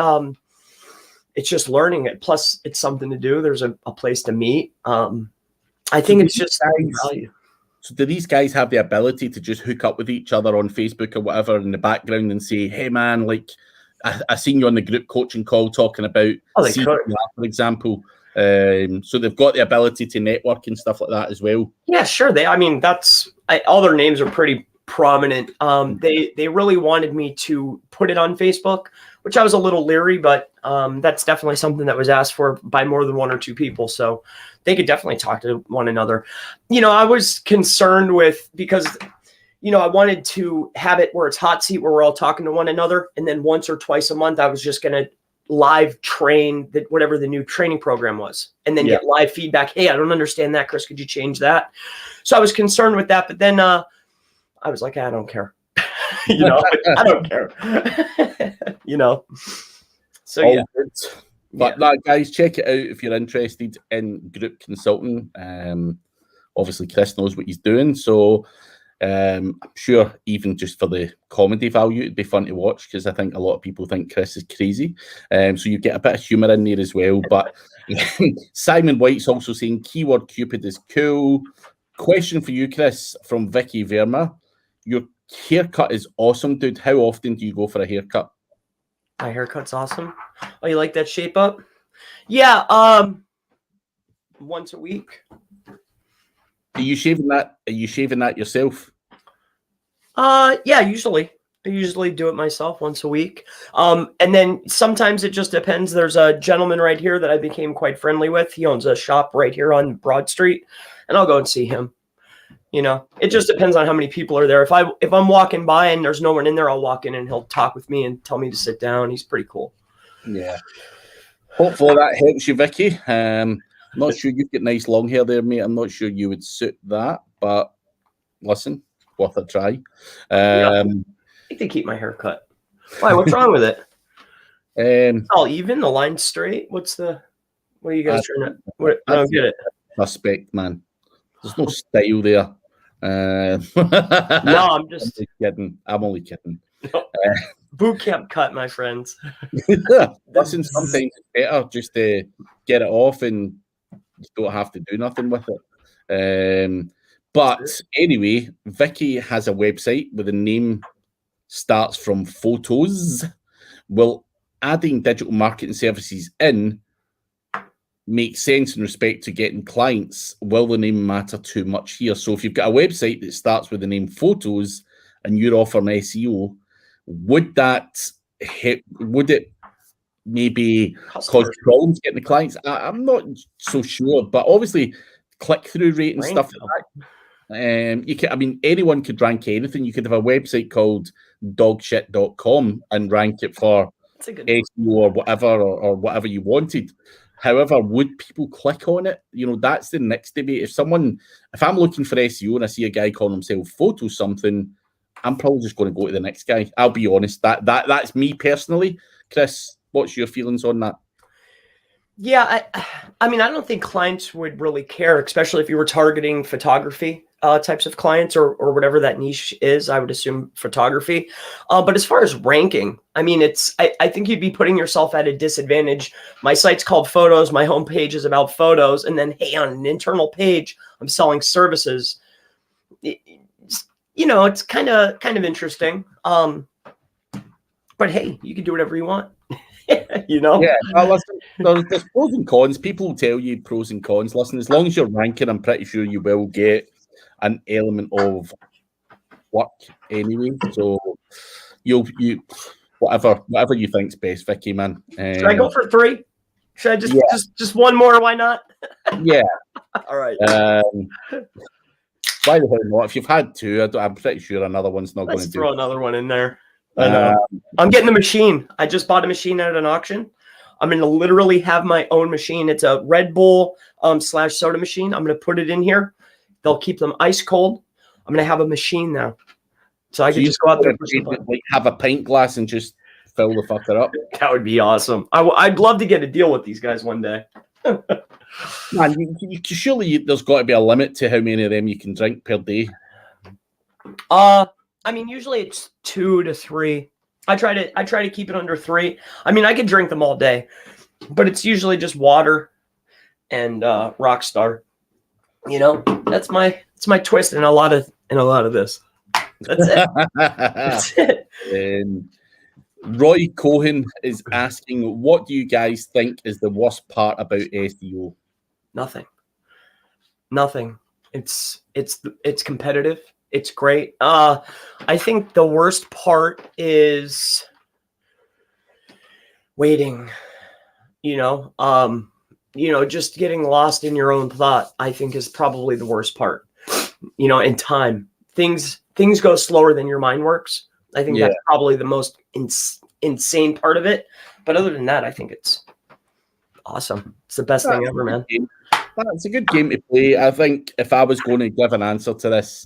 it's just learning it. Plus, it's something to do. There's a place to meet. I think it's just value. So do these guys have the ability to just hook up with each other on Facebook or whatever in the background and say, hey, man, like, I seen you on the group coaching call talking about CPR, for example. So they've got the ability to network and stuff like that as well. Yeah, sure. All their names are pretty prominent. They really wanted me to put it on Facebook, which I was a little leery, but that's definitely something that was asked for by more than one or two people. So they could definitely talk to one another. I was concerned because I wanted to have it where it's hot seat, where we're all talking to one another. And then once or twice a month, I was just going to live train that whatever the new training program was, and then get live feedback. Hey, I don't understand that, Chris. Could you change that? So I was concerned with that, but then I was like, I don't care. I don't care. So all good. But no, guys, check it out if you're interested in group consulting. Obviously, Chris knows what he's doing, so I'm sure even just for the comedy value, it'd be fun to watch, because I think a lot of people think Chris is crazy. So you get a bit of humour in there as well. But Simon White's also saying Keyword Cupid is cool. Question for you, Chris, from Vicky Verma. Your haircut is awesome, dude. How often do you go for a haircut? My haircut's awesome. Oh, you like that shape up? Yeah, once a week. Are you shaving that? Are you shaving that yourself? Yeah, usually. I usually do it myself once a week. And then sometimes it just depends. There's a gentleman right here that I became quite friendly with. He owns a shop right here on Broad Street, and I'll go and see him. It just depends on how many people are there. If I'm walking by and there's no one in there, I'll walk in and he'll talk with me and tell me to sit down. He's pretty cool. Yeah. Hopefully that helps you, Vicky. Not sure you've got nice long hair there, mate. I'm not sure you would suit that, but listen, worth a try. I think they keep my hair cut. Why? What's wrong with it? It's all even. The line's straight. What are you guys trying to? I don't get it. Respect, man. There's no style there. No, I'm just kidding. I'm only kidding. Boot camp cut, my friends. Listen, sometimes it's better just to get it off and you don't have to do nothing with it. But anyway, Vicky has a website where the name starts from photos. Well, adding digital marketing services in makes sense in respect to getting clients. Will the name matter too much here? So if you've got a website that starts with the name photos and you're offering SEO, would it maybe cause problems getting the clients? I'm not so sure, but obviously click-through rate and stuff like that. Anyone could rank anything. You could have a website called dogshit.com and rank it for SEO or whatever you wanted. However, would people click on it? That's the next debate. If I'm looking for SEO and I see a guy calling himself Photo something, I'm probably just going to go to the next guy. I'll be honest. That's me personally. Chris, what's your feelings on that? Yeah, I don't think clients would really care, especially if you were targeting photography types of clients or whatever that niche is. I would assume photography. But as far as ranking, I think you'd be putting yourself at a disadvantage. My site's called Photos. My homepage is about photos. And then, hey, on an internal page, I'm selling services. It's kind of interesting. But hey, you can do whatever you want. Yeah. Listen, there's pros and cons. People will tell you pros and cons. Listen, as long as you're ranking, I'm pretty sure you will get an element of work anyway. So you whatever you think's best, Vicky, man. Should I go for 3? Should I just one more? Why not? Yeah. All right. Why the hell not? If you've had 2, I'm pretty sure another one's not going to do. Throw another one in there. I know. I'm getting the machine. I just bought a machine at an auction. I'm going to literally have my own machine. It's a Red Bull / soda machine. I'm going to put it in here. They'll keep them ice cold. I'm going to have a machine now. So I can just go out there and have a pint glass and just fill the fucker up. That would be awesome. I'd love to get a deal with these guys one day. Man, surely there's got to be a limit to how many of them you can drink per day. Usually it's 2 to 3. I try to keep it under 3. I could drink them all day, but it's usually just water and Rockstar. That's my twist in a lot of this. That's it. That's it. Roy Cohen is asking, what do you guys think is the worst part about SEO? Nothing. It's competitive. It's great. I think the worst part is waiting. Just getting lost in your own thought, I think, is probably the worst part. And time. Things go slower than your mind works. I think that's probably the most insane part of it. But other than that, I think it's awesome. It's the best thing ever, man. It's a good game to play. I think if I was going to give an answer to this,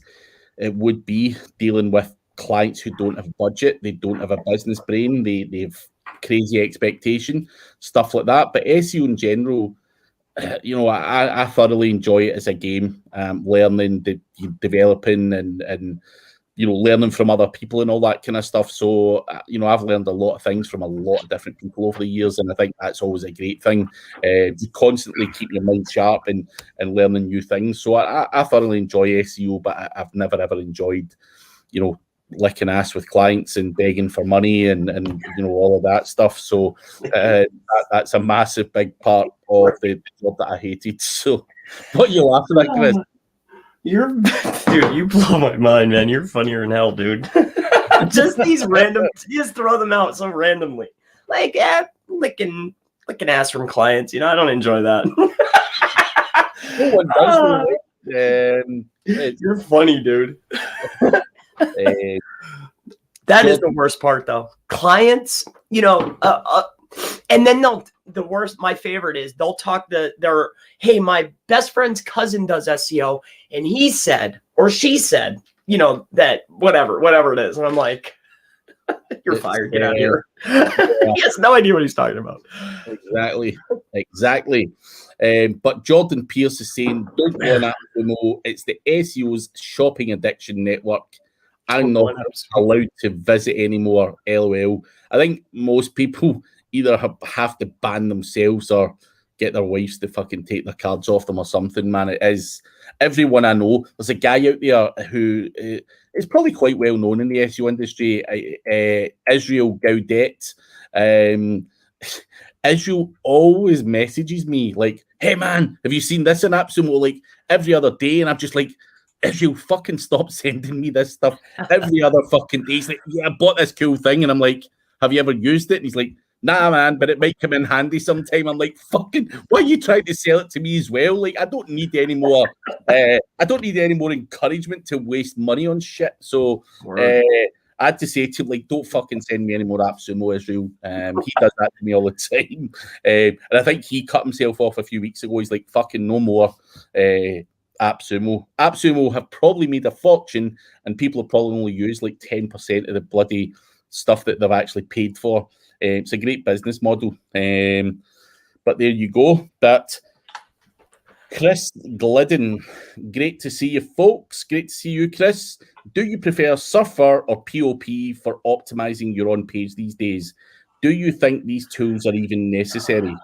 it would be dealing with clients who don't have budget, they don't have a business brain, they've crazy expectation, stuff like that. But SEO in general, I thoroughly enjoy it as a game, learning, developing, and learning from other people and all that kind of stuff. So, I've learned a lot of things from a lot of different people over the years, and I think that's always a great thing. You constantly keep your mind sharp and learning new things. So I thoroughly enjoy SEO, but I've never, ever enjoyed, licking ass with clients and begging for money and all of that stuff. So that's a massive big part of the job that I hated. So what are you laughing at, Chris? Dude, you blow my mind, man. You're funnier than hell, dude. Just these random, you just throw them out so randomly. Like, licking ass from clients. I don't enjoy that. No one does. You're funny, dude. That is the worst part, though. Clients, and then my favorite is they'll talk hey, my best friend's cousin does SEO, and he said, or she said, that whatever it is. And I'm like, you're fired. Get out of here. He has no idea what he's talking about. Exactly. But Jordan Pierce is saying, don't go on Appsumo. It's the SEO's shopping addiction network. I'm not allowed to visit anymore. LOL. I think most people either have to ban themselves or get their wives to fucking take their cards off them or something, man. It is everyone I know. There's a guy out there who is probably quite well known in the SEO industry, Israel Gaudet. Israel always messages me like, hey man, have you seen this in Appsumo? Like every other day, and I'm just like, Israel, fucking stop sending me this stuff every other fucking day. He's like, yeah, I bought this cool thing, and I'm like, have you ever used it? And he's like, nah, man, but it might come in handy sometime. I'm like, fucking, why are you trying to sell it to me as well? Like, I don't need any more. I don't need any more encouragement to waste money on shit. So I had to say to him, like, don't fucking send me any more Appsumo, Israel. He does that to me all the time, and I think he cut himself off a few weeks ago. He's like, fucking no more. Appsumo. Appsumo have probably made a fortune, and people have probably only used like 10% of the bloody stuff that they've actually paid for. It's a great business model. But there you go. But Chris Glidden, great to see you, folks. Great to see you, Chris. Do you prefer Surfer or POP for optimizing your on page these days? Do you think these tools are even necessary?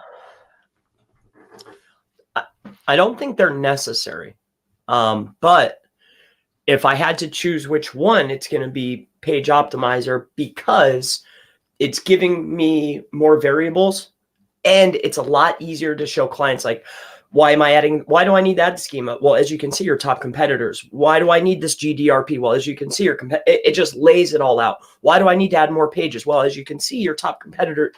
I don't think they're necessary. But if I had to choose which one, it's going to be Page Optimizer because it's giving me more variables and it's a lot easier to show clients like, why do I need that schema? Well, as you can see, your top competitors. Why do I need this GDRP? Well, as you can see, it just lays it all out. Why do I need to add more pages? Well, as you can see, your top competitor,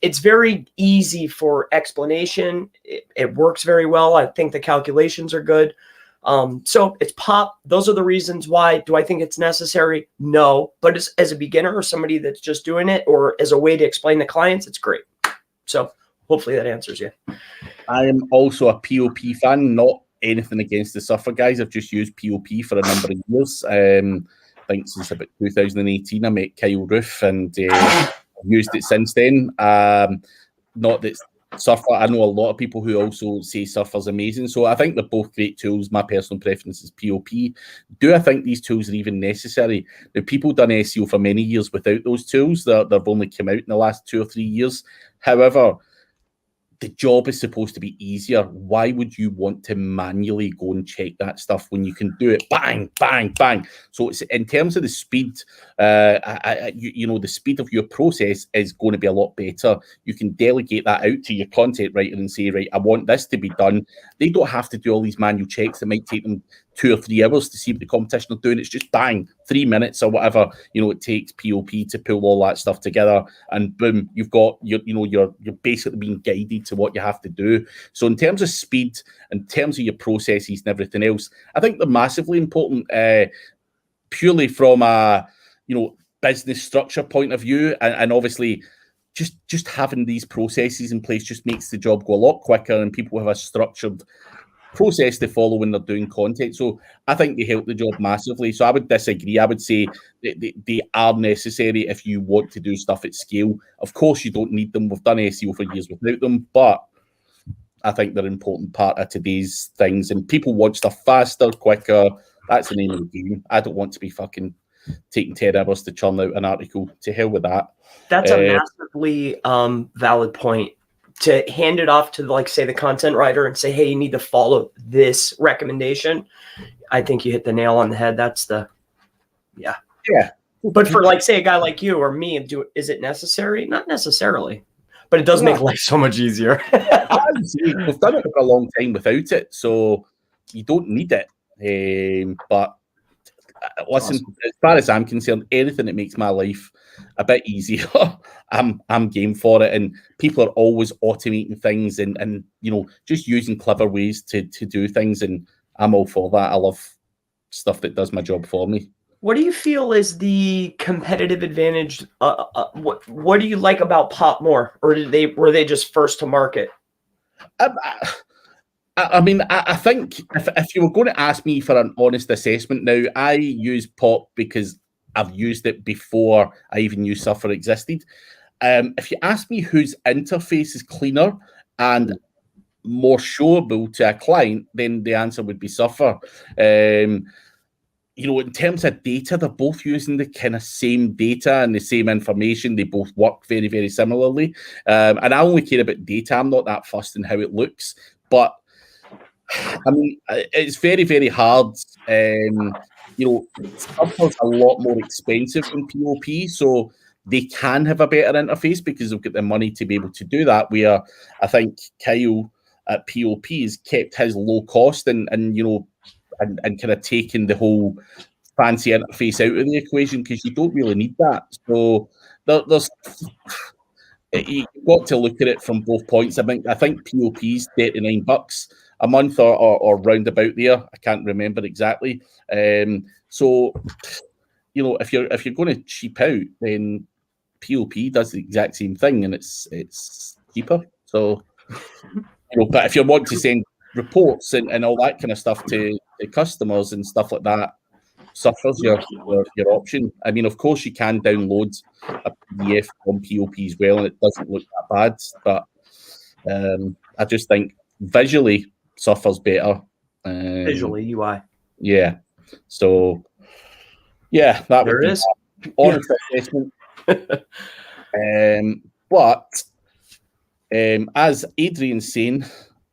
it's very easy for explanation. It works very well. I think the calculations are good. So it's pop. Those are the reasons why. Do I think it's necessary? No. But as a beginner or somebody that's just doing it or as a way to explain to clients, it's great. So hopefully that answers you. I am also a POP fan, not anything against the Surfer guys. I've just used POP for a number of years. I think since about 2018, I met Kyle Roof and I've used it since then. Not that Surfer, I know a lot of people who also say Surfer's amazing. So I think they're both great tools. My personal preference is POP. Do I think these tools are even necessary? Now, people done SEO for many years without those tools. They've only come out in the last 2 or 3 years. However, the job is supposed to be easier. Why would you want to manually go and check that stuff when you can do it bang, bang, bang? So it's in terms of the speed, the speed of your process is going to be a lot better. You can delegate that out to your content writer and say, right, I want this to be done. They don't have to do all these manual checks that might take them 2 or 3 hours to see what the competition are doing. It's just bang, 3 minutes or whatever, it takes POP to pull all that stuff together, and boom, you've got you're basically being guided to what you have to do. So in terms of speed, in terms of your processes and everything else, I think they're massively important, purely from a business structure point of view, and obviously just having these processes in place just makes the job go a lot quicker, and people have a structured process to follow when they're doing content. So I think they help the job massively. So I would disagree. I would say they are necessary if you want to do stuff at scale. Of course, you don't need them. We've done SEO for years without them, but I think they're an important part of today's things. And people want stuff faster, quicker. That's the name of the game. I don't want to be fucking taking 10 hours to churn out an article. To hell with that. That's a massively valid point. To hand it off to, like, say, the content writer and say, hey, you need to follow this recommendation. I think you hit the nail on the head. That's the, yeah. But for, like, say, a guy like you or me, is it necessary? Not necessarily, but it does make life so much easier. We've done it for a long time without it, so you don't need it. But listen, awesome. As far as I'm concerned, anything that makes my life a bit easier, I'm game for it. And people are always automating things and just using clever ways to do things, and I'm all for that. I love stuff that does my job for me. What do you feel is the competitive advantage? What do you like about Pop more, or were they just first to market? I mean, I think if you were going to ask me for an honest assessment now, I use Pop because I've used it before I even knew Suffer existed. If you ask me whose interface is cleaner and more showable to a client, then the answer would be Suffer. In terms of data, they're both using the kind of same data and the same information. They both work very, very similarly. And I only care about data. I'm not that fussed in how it looks. But, I mean, it's very, very hard. Suffer's a lot more expensive than POP, so they can have a better interface because they've got the money to be able to do that. Where I think Kyle at POP has kept his low cost and kind of taken the whole fancy interface out of the equation because you don't really need that. So there's you've got to look at it from both points. I think POP's $39 a month or round about there. I can't remember exactly. So if you're going to cheap out, then POP does the exact same thing and it's cheaper. So but if you want to send reports and all that kind of stuff to customers and stuff like that, Suffer's your option. I mean, of course, you can download a PDF from POP as well, and it doesn't look that bad. But I just think visually, Suffer's better. Visually, UI. Yeah. So, yeah, that would be an honest assessment. But as Adrian's saying,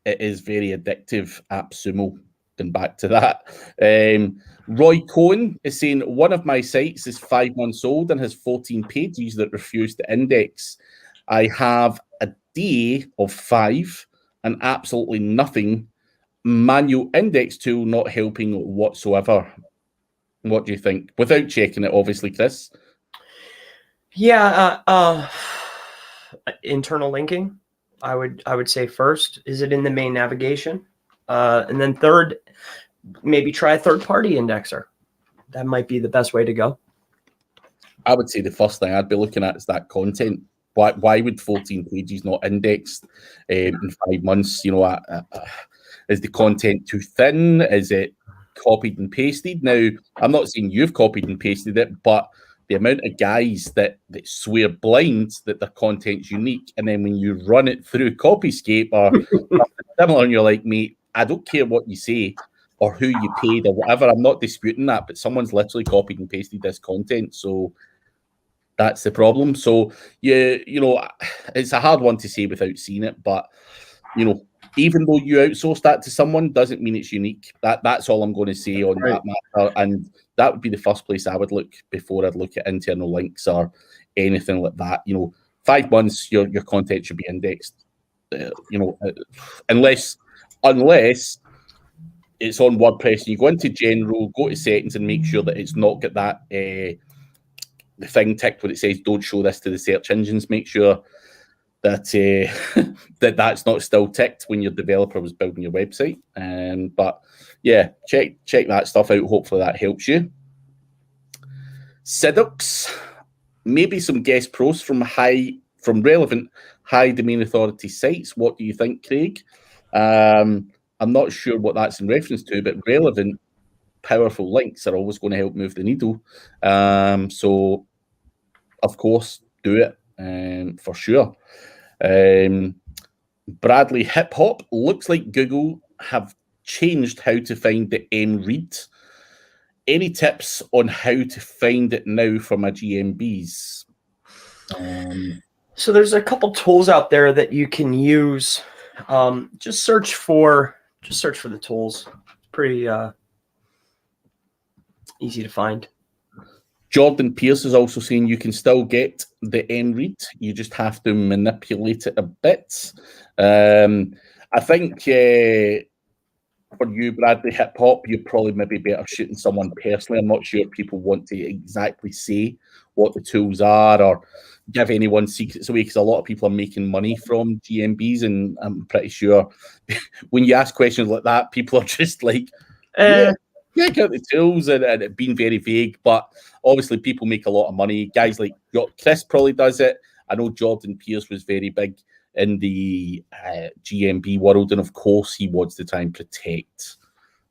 it is very addictive. Appsumo. Going back to that. Roy Cohen is saying, one of my sites is 5 months old and has 14 pages that refuse to index. I have a day of 5 and absolutely nothing. Manual index tool not helping whatsoever. What do you think? Without checking it, obviously, Chris. Yeah, internal linking. I would say first. Is it in the main navigation? And then third, maybe try a third-party indexer. That might be the best way to go. I would say the first thing I'd be looking at is that content. Why would 14 pages not indexed in 5 months? Is the content too thin? Is it copied and pasted? Now, I'm not saying you've copied and pasted it, but the amount of guys that swear blind that their content's unique, and then when you run it through Copyscape or something similar, and you're like, mate, I don't care what you say or who you paid or whatever. I'm not disputing that, but someone's literally copied and pasted this content. So that's the problem. So, it's a hard one to say without seeing it, but, even though you outsource that to someone doesn't mean it's unique. That's all I'm going to say on that matter. And that would be the first place I would look before I'd look at internal links or anything like that. 5 months, your content should be indexed, unless it's on WordPress and you go into general, go to settings and make sure that it's not got that the thing ticked where it says don't show this to the search engines. Make sure that that's not still ticked when your developer was building your website. But yeah, check that stuff out. Hopefully that helps you. Sidux, maybe some guest posts from relevant high domain authority sites. What do you think, Craig? I'm not sure what that's in reference to, but relevant, powerful links are always going to help move the needle. So, of course, do it for sure. Bradley Hip Hop, looks like Google have changed how to find the read. Any tips on how to find it now for my GMBs? So there's a couple tools out there that you can use. Just search for the tools. It's pretty easy to find. Jordan Pierce is also saying you can still get the read. You just have to manipulate it a bit. I think for you, Bradley Hip Hop, you're probably maybe better shooting someone personally. I'm not sure people want to exactly say what the tools are or give anyone secrets away, because a lot of people are making money from GMBs, and I'm pretty sure when you ask questions like that, people are just like, yeah, get the tools, and it being very vague. But obviously, people make a lot of money. Guys like Chris probably does it. I know Jordan Pierce was very big in the GMB world, and of course, he wants to try and protect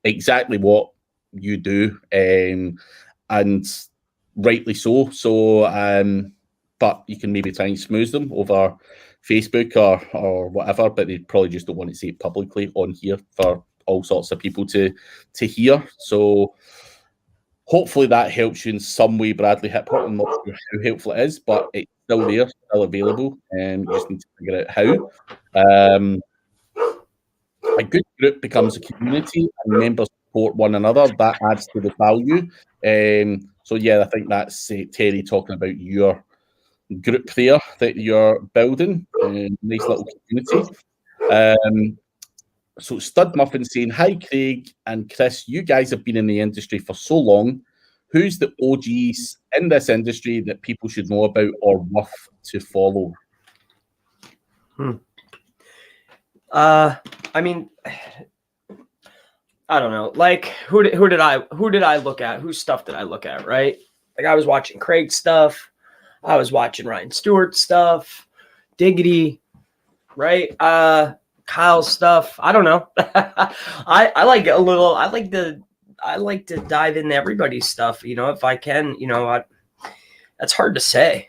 exactly what you do, and rightly so. So, but you can maybe try and smooth them over Facebook or whatever, but they probably just don't want to say it publicly on here for all sorts of people to hear. So hopefully that helps you in some way, Bradley Hip Hop. I'm not sure how helpful it is, but it's still there, still available, and you just need to figure out how. A good group becomes a community, and members support one another. That adds to the value. So yeah, I think that's Terry talking about your group there that you're building. Nice little community. So Stud Muffin saying, hi, Craig and Chris, you guys have been in the industry for so long. Who's the OGs in this industry that people should know about or worth to follow? I mean, I don't know. Like, who did I look at? Whose stuff did I look at, right? Like, I was watching Craig's stuff. I was watching Ryan Stewart's stuff. Diggity, right? Kyle's stuff. I don't know. I like to dive into everybody's stuff, if I can, that's hard to say,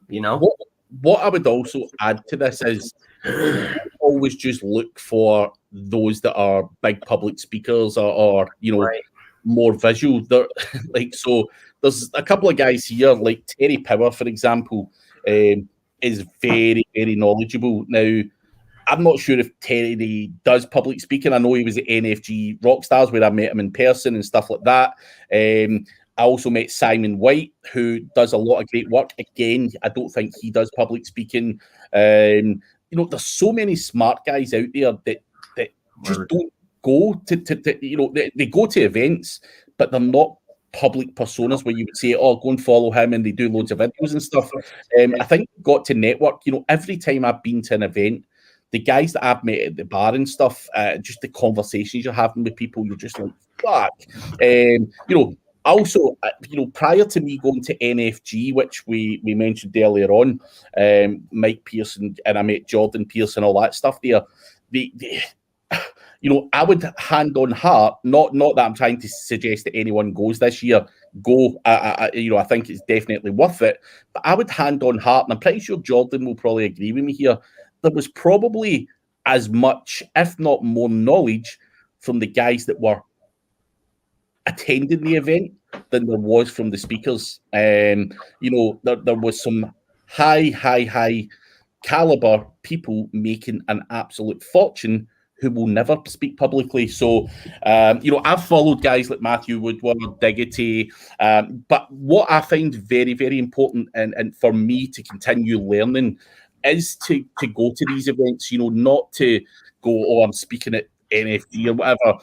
What I would also add to this is always just look for those that are big public speakers or right, more visual. So there's a couple of guys here, like Terry Power, for example, is very, very knowledgeable. Now, I'm not sure if Terry does public speaking. I know he was at NFG Rockstars where I met him in person and stuff like that. I also met Simon White, who does a lot of great work. Again, I don't think he does public speaking. There's so many smart guys out there that just don't go to they go to events, but they're not public personas where you would say, oh, go and follow him, and they do loads of videos and stuff. I think you've got to network. Every time I've been to an event, the guys that I've met at the bar and stuff, just the conversations you're having with people, you're just like, fuck. Also, prior to me going to NFG, which we mentioned earlier on, Mike Pearson, and I met Jordan Pearson, all that stuff there. I would hand on heart, not that I'm trying to suggest that anyone goes this year. Go, I think it's definitely worth it. But I would hand on heart, and I'm pretty sure Jordan will probably agree with me here. There was probably as much, if not more, knowledge from the guys that were attending the event than there was from the speakers. There was some high caliber people making an absolute fortune who will never speak publicly. So, I've followed guys like Matthew Woodward, Diggity, but what I find very, very important and for me to continue learning is to go to these events, not to go, oh, I'm speaking at NFG or whatever.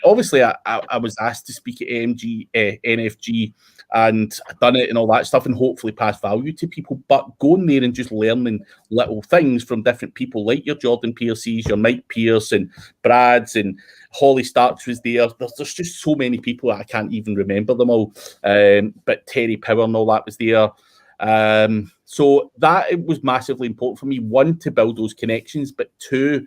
Obviously, I was asked to speak at NFG, and I've done it and all that stuff, and hopefully pass value to people. But going there and just learning little things from different people, like your Jordan Pierces, your Mike Pierce, and Brad's, and Holly Starks was there. There's just so many people that I can't even remember them all. But Terry Power and all that was there. So that it was massively important for me. One, to build those connections, but two,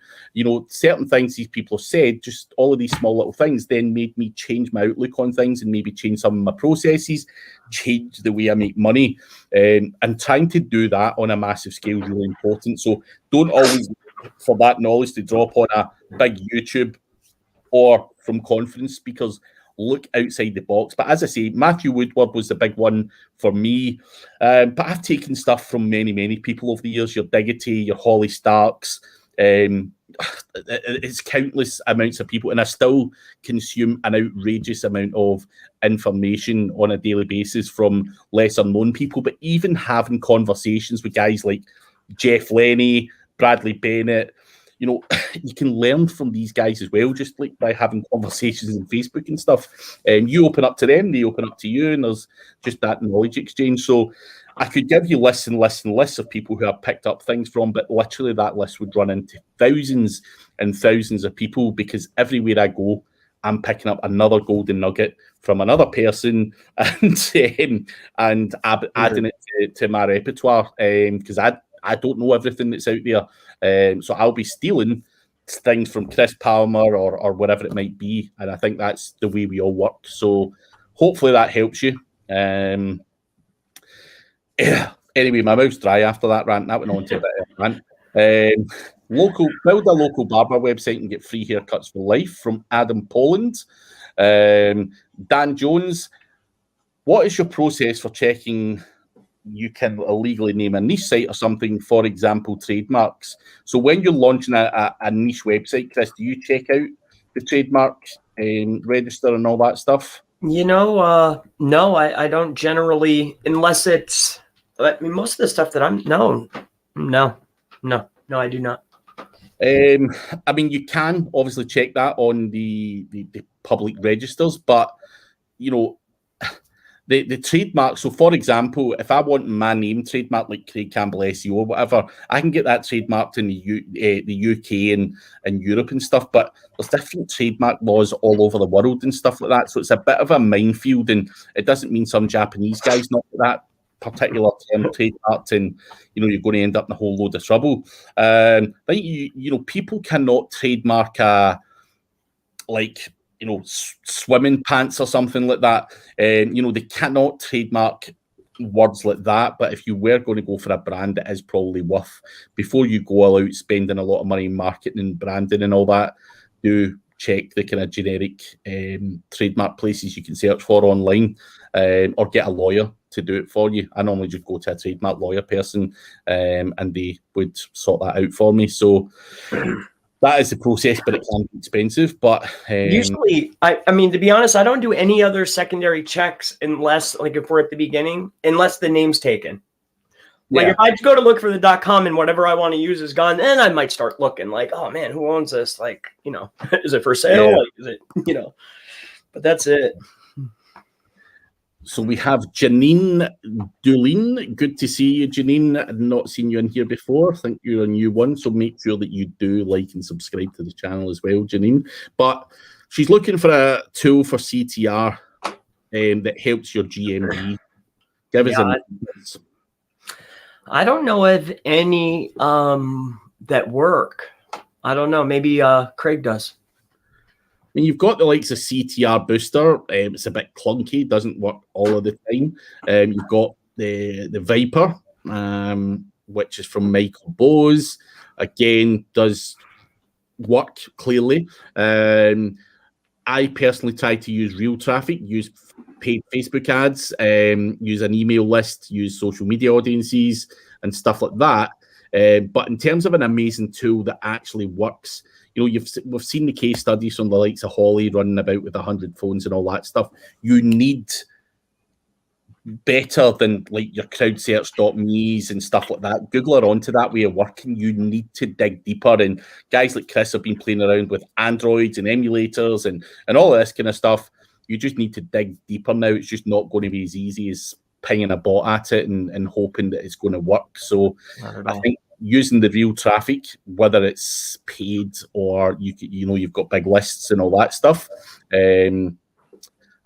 certain things these people have said, just all of these small little things, then made me change my outlook on things and maybe change some of my processes, change the way I make money. And trying to do that on a massive scale is really important. So don't always look for that knowledge to drop on a big YouTube or from conference speakers. Look outside the box. But as I say, Matthew Woodward was the big one for me. But I've taken stuff from many, many people over the years. Your Diggity, your Holly Starks. It's countless amounts of people. And I still consume an outrageous amount of information on a daily basis from lesser known people. But even having conversations with guys like Jeff Lenny, Bradley Bennett, you can learn from these guys as well, just like by having conversations on Facebook and stuff. You open up to them, they open up to you, and there's just that knowledge exchange. So I could give you lists and lists and lists of people who I've picked up things from, but literally that list would run into thousands and thousands of people, because everywhere I go, I'm picking up another golden nugget from another person and adding it to my repertoire, because I don't know everything that's out there. So I'll be stealing things from Chris Palmer or whatever it might be. And I think that's the way we all work. So hopefully that helps you. Anyway, my mouth's dry after that rant. That went on to a bit of a rant. Build a local barber website and get free haircuts for life, from Adam Poland. Dan Jones, what is your process for checking you can illegally name a niche site or something, for example, trademarks? So when you're launching a niche website, Chris, do you check out the trademark register and all that stuff? No, I don't generally, unless it's, most of the stuff that no, I do not. You can obviously check that on the public registers, but the trademark. So, for example, if I want my name trademark, like Craig Campbell SEO or whatever, I can get that trademarked in the UK and Europe and stuff. But there's different trademark laws all over the world and stuff like that. So it's a bit of a minefield, and it doesn't mean some Japanese guys not that particular term trademarked, and you're going to end up in a whole load of trouble. But people cannot trademark swimming pants or something like that. They cannot trademark words like that. But if you were going to go for a brand, it is probably worth, before you go all out spending a lot of money in marketing and branding and all that, do check the kind of generic trademark places you can search for online, or get a lawyer to do it for you. I normally just go to a trademark lawyer person, and they would sort that out for me. So that is the process, but it can be expensive. But usually, to be honest, I don't do any other secondary checks unless, if we're at the beginning, unless the name's taken. If I go to look for the .com and whatever I want to use is gone, then I might start looking oh man, who owns this? Is it for sale? Yeah. Is it, but that's it. So we have Janine Doolin. Good to see you, Janine. I've not seen you in here before. I think you're a new one, so make sure that you do like and subscribe to the channel as well, Janine. But she's looking for a tool for CTR that helps your GMV. Give us a I don't know of any that work. I don't know. Maybe Craig does. You've got the likes of CTR Booster. It's a bit clunky, doesn't work all of the time. You've got the Viper, which is from Michael Bose. Again, does work clearly. I personally try to use real traffic, use paid Facebook ads, use an email list, use social media audiences and stuff like that. But in terms of an amazing tool that actually works, we've seen the case studies from the likes of Holly running about with 100 phones and all that stuff. You need better than your crowdsearch.me's and stuff like that. Google are onto that way of working. You need to dig deeper. And guys like Chris have been playing around with Androids and emulators and all of this kind of stuff. You just need to dig deeper now. It's just not going to be as easy as pinging a bot at it and hoping that it's going to work. So I think using the real traffic, whether it's paid or you've got big lists and all that stuff, I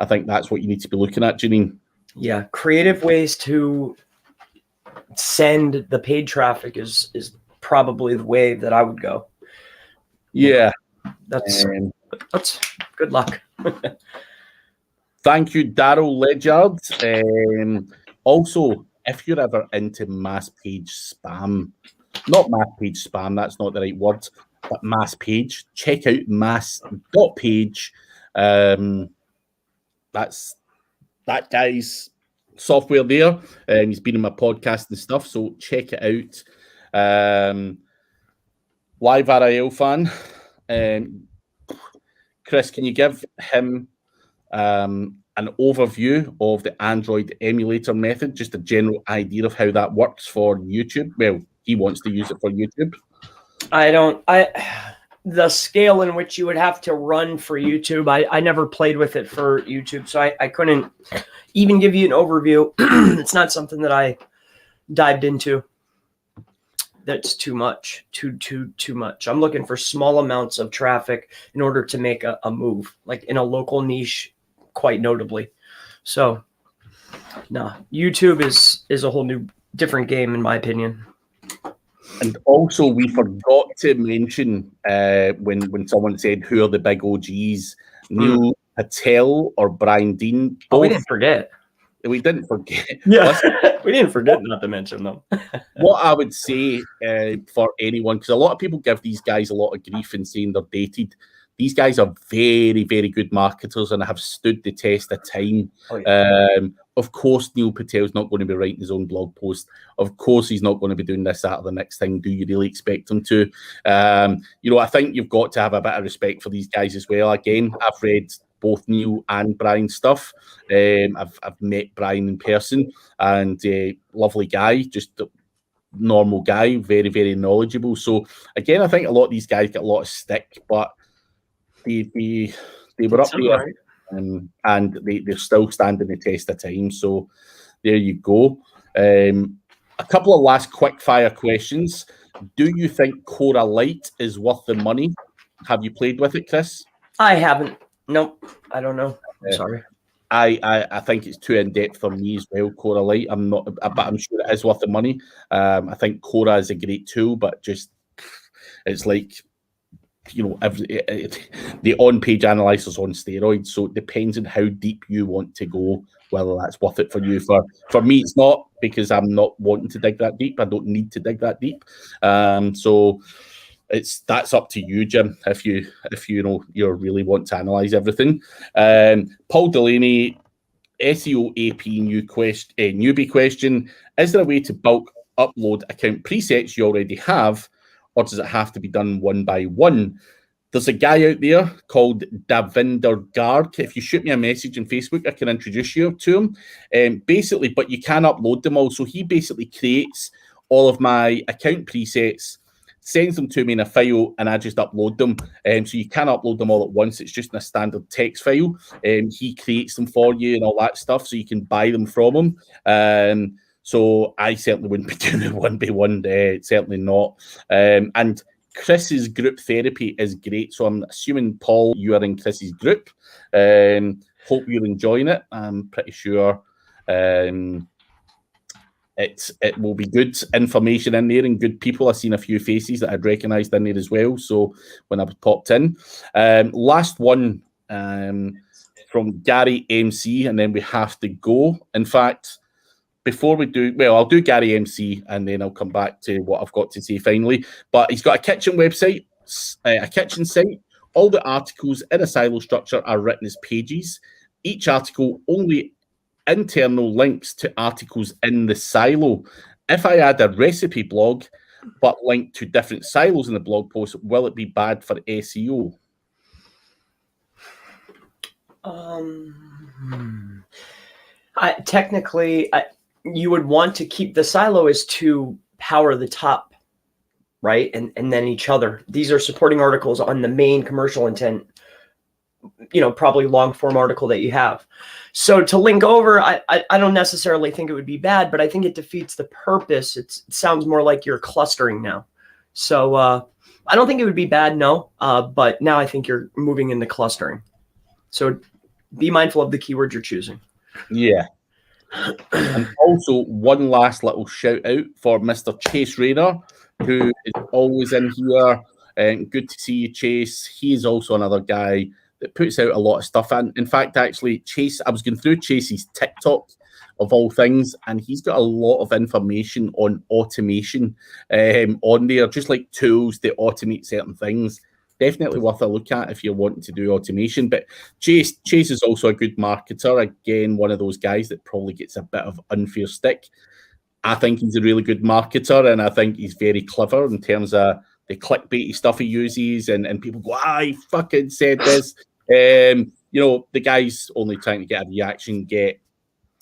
think that's what you need to be looking at, Janine. Yeah, creative ways to send the paid traffic is probably the way that I would go. Yeah. That's good luck. Thank you, Daryl Ledyard. Also, if you're ever into mass page spam, not mass page spam, that's not the right word, but mass page, check out mass.page. That's that guy's software there. He's been in my podcast and stuff, so check it out. Live RIL fan. Chris, can you give him an overview of the Android emulator method, just a general idea of how that works for YouTube? Well, he wants to use it for YouTube. The scale in which you would have to run for YouTube, I never played with it for YouTube, so I couldn't even give you an overview. It's not something that I dived into. That's too much, too much. I'm looking for small amounts of traffic in order to make a move, like in a local niche, quite notably. So, no, YouTube is a whole new different game, in my opinion. And also, we forgot to mention when someone said who are the big OGs, Neil Patel or Brian Dean. Oh, we didn't forget. We didn't forget. Yeah, we didn't forget not to mention them. What I would say for anyone, because a lot of people give these guys a lot of grief and saying they're dated. These guys are very, very good marketers and have stood the test of time. Oh, yeah. Of course, Neil Patel's not going to be writing his own blog post. Of course, he's not going to be doing this, that, or the next thing. Do you really expect him to? I think you've got to have a bit of respect for these guys as well. Again, I've read both Neil and Brian's stuff. I've met Brian in person, and lovely guy, just a normal guy, very, very knowledgeable. So, again, I think a lot of these guys get a lot of stick, but they were up there. Right. And they're still standing the test of time. So there you go. A couple of last quick fire questions. Do you think Cora Lite is worth the money? Have you played with it, Chris? I haven't. Nope. I don't know. I'm sorry. I think it's too in depth for me as well, Cora Lite. I'm not, but I'm sure it is worth the money. I think Cora is a great tool, but just it's like, the on-page analyzer's on steroids, so it depends on how deep you want to go, whether that's worth it for you. For me, it's not, because I'm not wanting to dig that deep. I don't need to dig that deep. So that's up to you, Jim, if you really want to analyze everything. Paul Delaney, SEO AP newbie question: is there a way to bulk upload account presets you already have, or does it have to be done one by one? There's a guy out there called Davinder Garg. If you shoot me a message on Facebook, I can introduce you to him. Basically, but you can upload them all. So he basically creates all of my account presets, sends them to me in a file, and I just upload them. So you can upload them all at once. It's just in a standard text file. He creates them for you and all that stuff, so you can buy them from him. So I certainly wouldn't be doing it one by one. Certainly not. And Chris's group therapy is great. So I'm assuming, Paul, you are in Chris's group. Hope you're enjoying it. I'm pretty sure it will be good information in there and good people. I've seen a few faces that I'd recognised in there as well. So when I was popped in. Last one from Gary MC, and then we have to go. In fact, before we do, I'll do Gary MC and then I'll come back to what I've got to say finally. But he's got a kitchen website, a kitchen site. All the articles in a silo structure are written as pages. Each article only internal links to articles in the silo. If I add a recipe blog but link to different silos in the blog post, will it be bad for SEO? Technically, you would want to keep the silo is to power the top, right? And then each other. These are supporting articles on the main commercial intent, probably long form article that you have. So to link over, I don't necessarily think it would be bad, but I think it defeats the purpose. It sounds more like you're clustering now. So I don't think it would be bad, no. But now I think you're moving into clustering. So be mindful of the keyword you're choosing. Yeah. And also, one last little shout out for Mr. Chase Rayner, who is always in here. Good to see you, Chase. He is also another guy that puts out a lot of stuff. And in fact, actually, Chase, I was going through Chase's TikTok of all things, and he's got a lot of information on automation on there, just like tools to automate certain things. Definitely worth a look at if you're wanting to do automation. But Chase is also a good marketer. Again, one of those guys that probably gets a bit of unfair stick. I think he's a really good marketer, and I think he's very clever in terms of the clickbaity stuff he uses, and people go, I fucking said this. You know, the guy's only trying to get a reaction, get,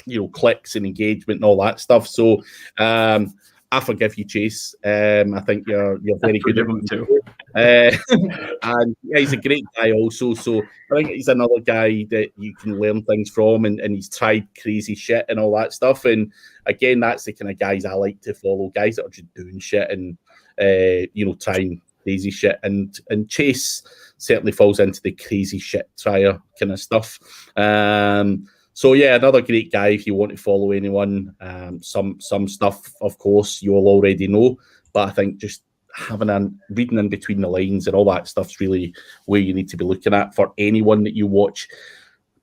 you know, clicks and engagement and all that stuff. So I forgive you, Chase. I think you're very good at it too. And yeah, he's a great guy also. So I think he's another guy that you can learn things from, and he's tried crazy shit and all that stuff. And again, that's the kind of guys I like to follow, guys that are just doing shit and you know, trying crazy shit. And Chase certainly falls into the crazy shit trier kind of stuff. So yeah, another great guy if you want to follow anyone. Some stuff, of course, you'll already know, but I think just having reading in between the lines and all that stuff's really where you need to be looking at for anyone that you watch.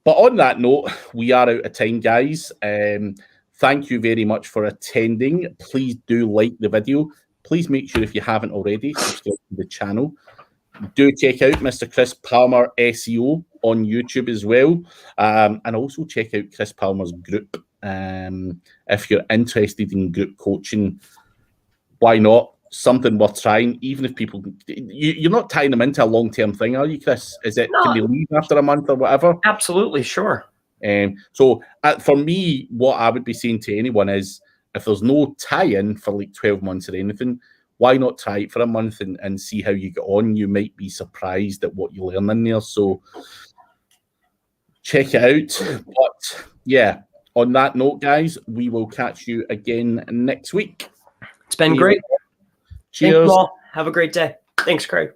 But on that note, we are out of time, guys. Thank you very much for attending. Please do like the video. Please make sure, if you haven't already, subscribe to the channel. Do check out Mr. Chris Palmer SEO on YouTube as well. And also check out Chris Palmer's group. If you're interested in group coaching, why not? Something worth trying, even if people... You're not tying them into a long-term thing, are you, Chris? Is it, no. Can they leave after a month or whatever? Absolutely, sure. So for me, what I would be saying to anyone is, if there's no tie-in for like 12 months or anything, why not try it for a month and see how you get on? You might be surprised at what you learn in there. So check it out. But yeah, on that note, guys, we will catch you again next week. It's been great. Cheers. Thank you all. Have a great day. Thanks, Craig.